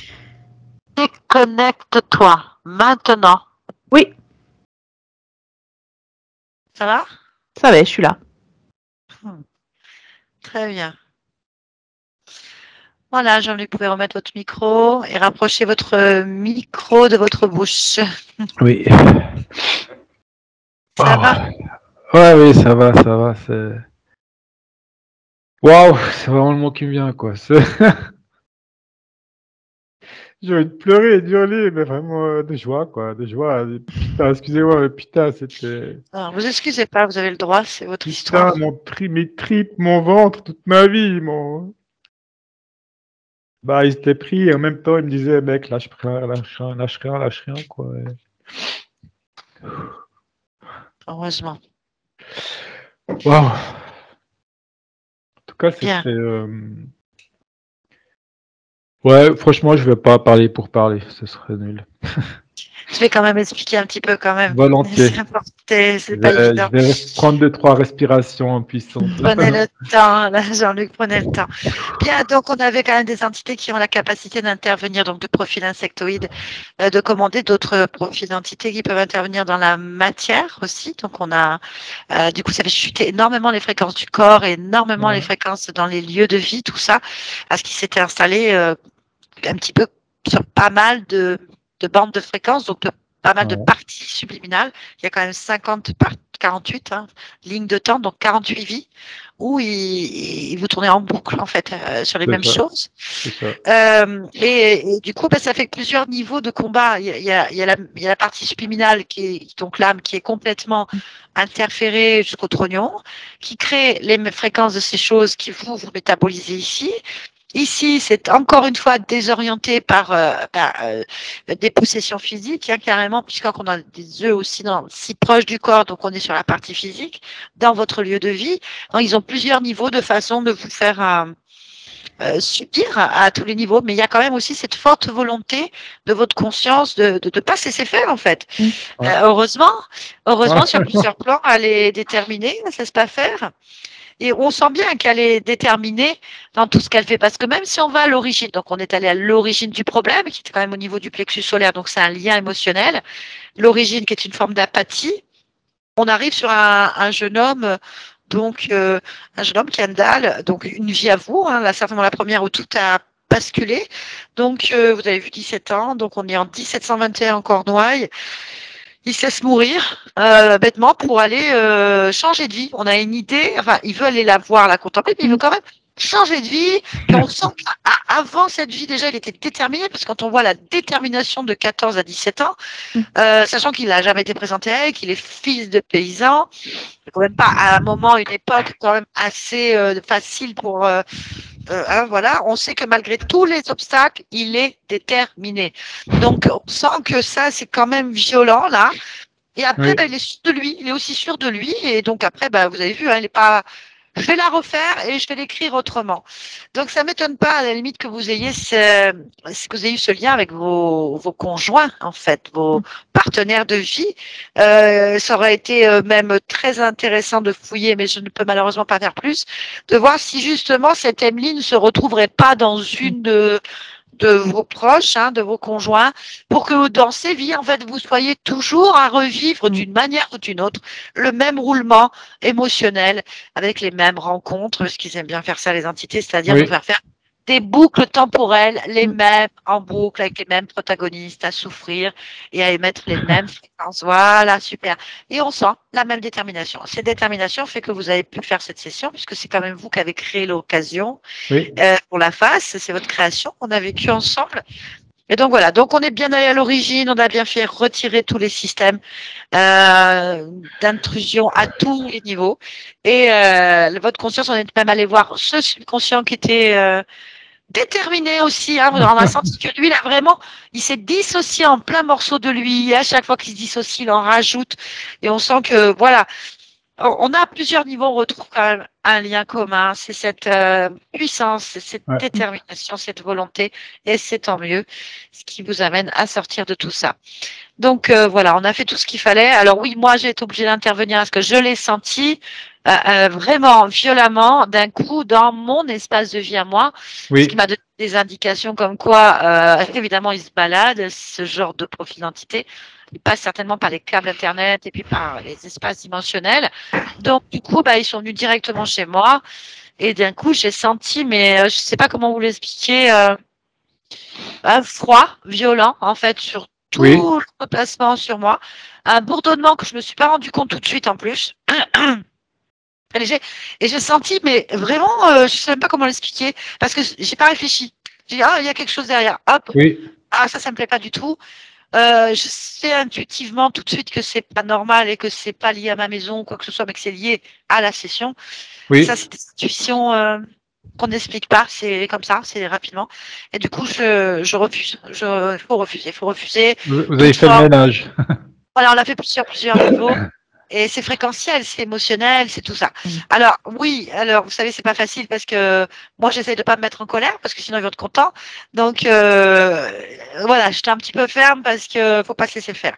Déconnecte-toi maintenant. Oui, Ça va? ça va, je suis là. Très bien. Voilà, Jean-Luc, vous pouvez remettre votre micro et rapprocher votre micro de votre bouche. Oui. Ça va? Ouais, oui, ça va, ça va. C'est waouh, c'est vraiment le mot qui me vient, quoi. J'ai envie de pleurer et d'hurler, mais vraiment de joie, quoi, de joie. Putain, excusez-moi, mais putain, c'était Alors, vous excusez pas, vous avez le droit, c'est votre putain, histoire. mes tripes, mon ventre, toute ma vie, Bah, ils étaient pris et en même temps, ils me disaient, mec, lâche rien, lâche rien, lâche rien, lâche rien, quoi. Heureusement. Waouh. En tout cas, Bien. c'était. Ouais, franchement, je vais pas parler pour parler, ce serait nul. Je vais quand même expliquer un petit peu quand même. Volontiers. C'est important, c'est Je pas vais, évident. je vais prendre 2-3 respirations puissantes. Prenez le temps, là, Jean-Luc, prenez le temps. Bien, donc on avait quand même des entités qui ont la capacité d'intervenir, donc de profils insectoïdes, de commander d'autres profils d'entités qui peuvent intervenir dans la matière aussi. Donc on a, du coup, ça fait chuter énormément les fréquences du corps, énormément les Ouais, fréquences dans les lieux de vie, tout ça, à ce qui s'était installé un petit peu sur pas mal de bandes de fréquences, donc de pas mal de ouais, parties subliminales. Il y a quand même 48 lignes de temps, donc 48 vies, où vous tournez en boucle en fait sur les c'est mêmes ça, choses. c'est ça. Et du coup, ça fait plusieurs niveaux de combat. Il y a la partie subliminale qui est donc l'âme qui est complètement interférée jusqu'au trognon, qui crée les fréquences de ces choses qui vous métabolisez ici. Ici, c'est encore une fois désorienté par des possessions physiques, hein, carrément, puisqu'on a des œufs aussi si proches du corps, donc on est sur la partie physique, dans votre lieu de vie. Donc, ils ont plusieurs niveaux de façon de vous faire subir à tous les niveaux, mais il y a quand même aussi cette forte volonté de votre conscience de pas se laisser faire, en fait. Ouais. Heureusement, sur Ouais. plusieurs plans, elle est déterminée, elle ne se laisse pas faire. Et on sent bien qu'elle est déterminée dans tout ce qu'elle fait. Parce que même si on va à l'origine, donc on est allé à l'origine du problème, qui est quand même au niveau du plexus solaire, donc c'est un lien émotionnel, l'origine qui est une forme d'apathie, on arrive sur un jeune homme, donc un jeune homme, Kendall, donc une vie à vous, hein, là certainement la première où tout a basculé. Donc vous avez vu 17 ans, donc on est en 1721 en Cornouailles. Il se laisse mourir bêtement pour aller changer de vie. On a une idée, enfin, il veut aller la voir, la contempler, mais il veut quand même changer de vie. Et on sent qu'avant cette vie, déjà, il était déterminé, parce que quand on voit la détermination de 14 à 17 ans, sachant qu'il n'a jamais été présenté à elle, qu'il est fils de paysan, c'est quand même pas à un moment, une époque quand même assez facile pour hein, voilà, on sait que malgré tous les obstacles, il est déterminé. Donc, on sent que ça, c'est quand même violent, là. Et après, Oui, ben, il est sûr de lui, il est aussi sûr de lui. Et donc, après, ben, vous avez vu, hein, il n'est pas. je vais la refaire et je vais l'écrire autrement. Donc, ça m'étonne pas, à la limite, que vous ayez eu ce lien avec vos conjoints, en fait, vos partenaires de vie. Ça aurait été même très intéressant de fouiller, mais je ne peux malheureusement pas faire plus, de voir si justement cette Emeline ne se retrouverait pas dans une de vos proches, de vos conjoints, pour que dans ces vies, en fait, vous soyez toujours à revivre d'une manière ou d'une autre le même roulement émotionnel avec les mêmes rencontres, parce qu'ils aiment bien faire ça, les entités, c'est-à-dire vous faire des boucles temporelles, les mêmes en boucle, avec les mêmes protagonistes à souffrir et à émettre les mêmes fréquences. Voilà, super. Et on sent la même détermination. Cette détermination fait que vous avez pu faire cette session, puisque c'est quand même vous qui avez créé l'occasion pour la face. C'est votre création. On a vécu ensemble. Et donc voilà, donc on est bien allé à l'origine, on a bien fait retirer tous les systèmes d'intrusion à tous les niveaux. Et votre conscience, on est même allé voir ce subconscient qui était déterminé aussi. On a senti que lui, là, vraiment, il s'est dissocié en plein morceau de lui. Et à chaque fois qu'il se dissocie, il en rajoute. Et on sent que, voilà, on a à plusieurs niveaux, on retrouve quand même un lien commun. C'est cette puissance, c'est cette détermination, cette volonté. Et c'est tant mieux, ce qui vous amène à sortir de tout ça. Donc voilà, on a fait tout ce qu'il fallait. Alors oui, moi j'ai été obligée d'intervenir parce que je l'ai senti vraiment violemment d'un coup dans mon espace de vie à moi, ce qui m'a donné des indications comme quoi évidemment il se balade, ce genre de profil d'entité. Il passe certainement par les câbles internet et puis par les espaces dimensionnels. Donc du coup, ils sont venus directement chez moi et d'un coup j'ai senti, mais je sais pas comment vous l'expliquer, froid, violent en fait sur tout le placement sur moi, un bourdonnement que je me suis pas rendu compte tout de suite en plus. Et j'ai senti, mais vraiment, je ne sais même pas comment l'expliquer, parce que j'ai pas réfléchi. J'ai dit, il y a quelque chose derrière. Hop. Ça me plaît pas du tout. Je sais intuitivement tout de suite que c'est pas normal et que c'est pas lié à ma maison ou quoi que ce soit, mais que c'est lié à la session. Ça, c'est des intuitions qu'on n'explique pas, c'est comme ça, c'est rapidement. Et du coup, je refuse. Il faut refuser. Vous avez fait le ménage. Voilà, on l'a fait plusieurs niveaux. Et c'est fréquentiel, c'est émotionnel, c'est tout ça. Alors, oui, vous savez, c'est pas facile parce que moi, j'essaie de pas me mettre en colère parce que sinon, ils vont être contents. Donc, voilà, j'étais un petit peu ferme parce que faut pas se laisser faire.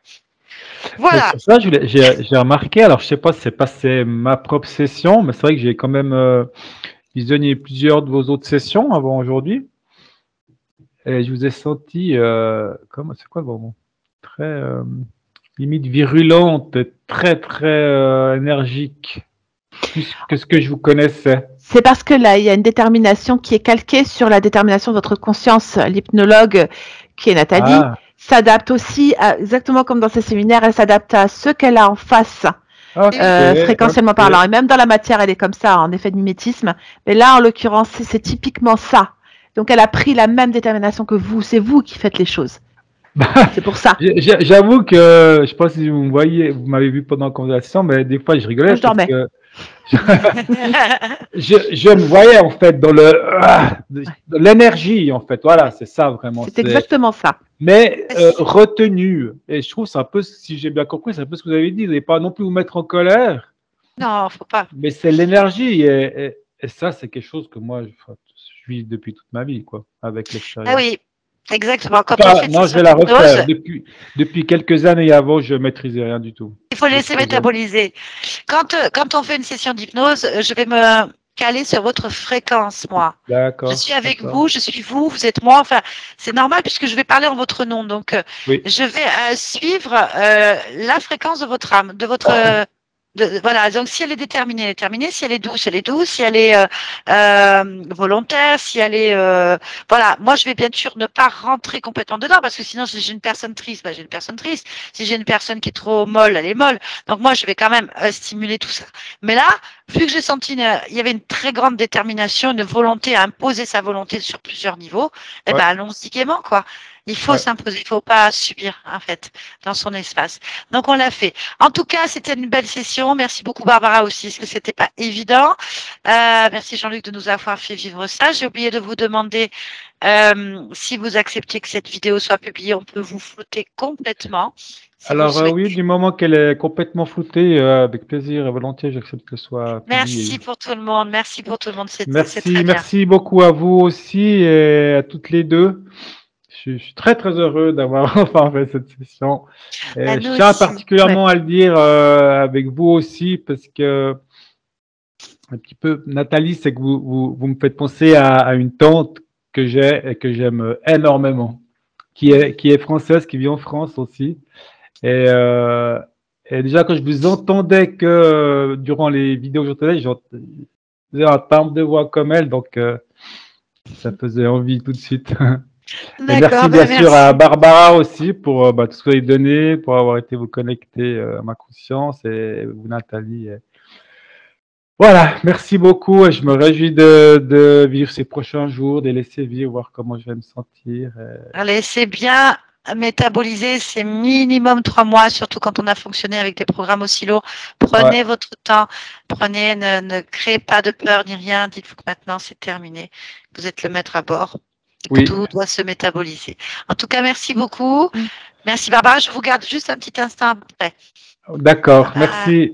Voilà. Pour ça, j'ai remarqué, alors je sais pas si c'est passé ma propre session, mais c'est vrai que j'ai quand même visionné plusieurs de vos autres sessions avant aujourd'hui. Et je vous ai senti, c'est quoi le mot? Très limite virulente, très énergique, plus que ce que je vous connaissais. C'est parce que là, il y a une détermination qui est calquée sur la détermination de votre conscience. L'hypnologue, qui est Nathalie, s'adapte aussi, exactement comme dans ses séminaires, elle s'adapte à ce qu'elle a en face, fréquentiellement parlant. Et même dans la matière, elle est comme ça, en effet de mimétisme. Mais là, en l'occurrence, c'est typiquement ça. Donc, elle a pris la même détermination que vous. C'est vous qui faites les choses. C'est pour ça. J'avoue que, je ne sais pas si vous me voyez, vous m'avez vu pendant la conversation, mais des fois, je rigolais. Moi, je dormais. Je me voyais, en fait, dans l'énergie, en fait. Voilà, c'est ça, vraiment. C'est exactement ça. Mais retenu. Et je trouve, c'est un peu, si j'ai bien compris, c'est un peu ce que vous avez dit. Vous n'allez pas non plus vous mettre en colère. Non, faut pas. Mais c'est l'énergie. Et ça, c'est quelque chose que moi, je vis depuis toute ma vie, quoi, avec l'expérience. Ah oui, exactement. Non, je vais la refaire. Depuis quelques années avant, je ne maîtrisais rien du tout. Il faut laisser métaboliser. Quand on fait une session d'hypnose, je vais me caler sur votre fréquence, moi. D'accord. Je suis avec vous, je suis vous, vous êtes moi. Enfin, c'est normal puisque je vais parler en votre nom. Donc, je vais suivre la fréquence de votre âme, de votre. Voilà, donc si elle est déterminée, elle est déterminée. Si elle est douce, elle est douce. Si elle est volontaire, si elle est… voilà, moi je vais bien sûr ne pas rentrer complètement dedans parce que sinon si j'ai une personne triste, j'ai une personne triste. Si j'ai une personne qui est trop molle, elle est molle. Donc moi je vais quand même stimuler tout ça. Mais là, vu que j'ai senti il y avait une très grande détermination, une volonté à imposer sa volonté sur plusieurs niveaux, eh ben allons-y gaiement, quoi. Il faut s'imposer, il faut pas subir, en fait, dans son espace. Donc, on l'a fait. En tout cas, c'était une belle session. Merci beaucoup, Barbara, aussi, parce que c'était pas évident. Merci, Jean-Luc, de nous avoir fait vivre ça. J'ai oublié de vous demander Si vous acceptez que cette vidéo soit publiée, on peut vous flouter complètement. Si vous Alors, oui, souhaitez. du moment qu'elle est complètement floutée, avec plaisir et volontiers, j'accepte qu'elle soit publiée. Merci pour tout le monde. Merci pour tout le monde. C'est Merci, très bien. merci beaucoup à vous aussi et à toutes les deux. Je suis très très heureux d'avoir enfin fait cette session. Et À je nous tiens aussi. particulièrement à le dire avec vous aussi parce que un petit peu, Nathalie, c'est que vous me faites penser à une tante que j'ai et que j'aime énormément, qui est française, qui vit en France aussi. Et, euh, et déjà, quand je vous entendais que durant les vidéos que j'entendais, j'avais un timbre de voix comme elle, donc ça faisait envie tout de suite. Et merci D'accord, bien ben sûr à merci. Barbara aussi pour tout ce que vous avez donné, pour avoir été vous connecter à ma conscience et vous Nathalie. Voilà, merci beaucoup. Et je me réjouis de vivre ces prochains jours, de les laisser vivre, voir comment je vais me sentir. Allez, c'est bien métaboliser, c'est minimum 3 mois, surtout quand on a fonctionné avec des programmes aussi lourds. Prenez Ouais, votre temps, ne créez pas de peur ni rien. Dites-vous que maintenant c'est terminé. Vous êtes le maître à bord. Que oui, tout doit se métaboliser. En tout cas, merci beaucoup. Merci Barbara. Je vous garde juste un petit instant après. d'accord, Bye bye. merci.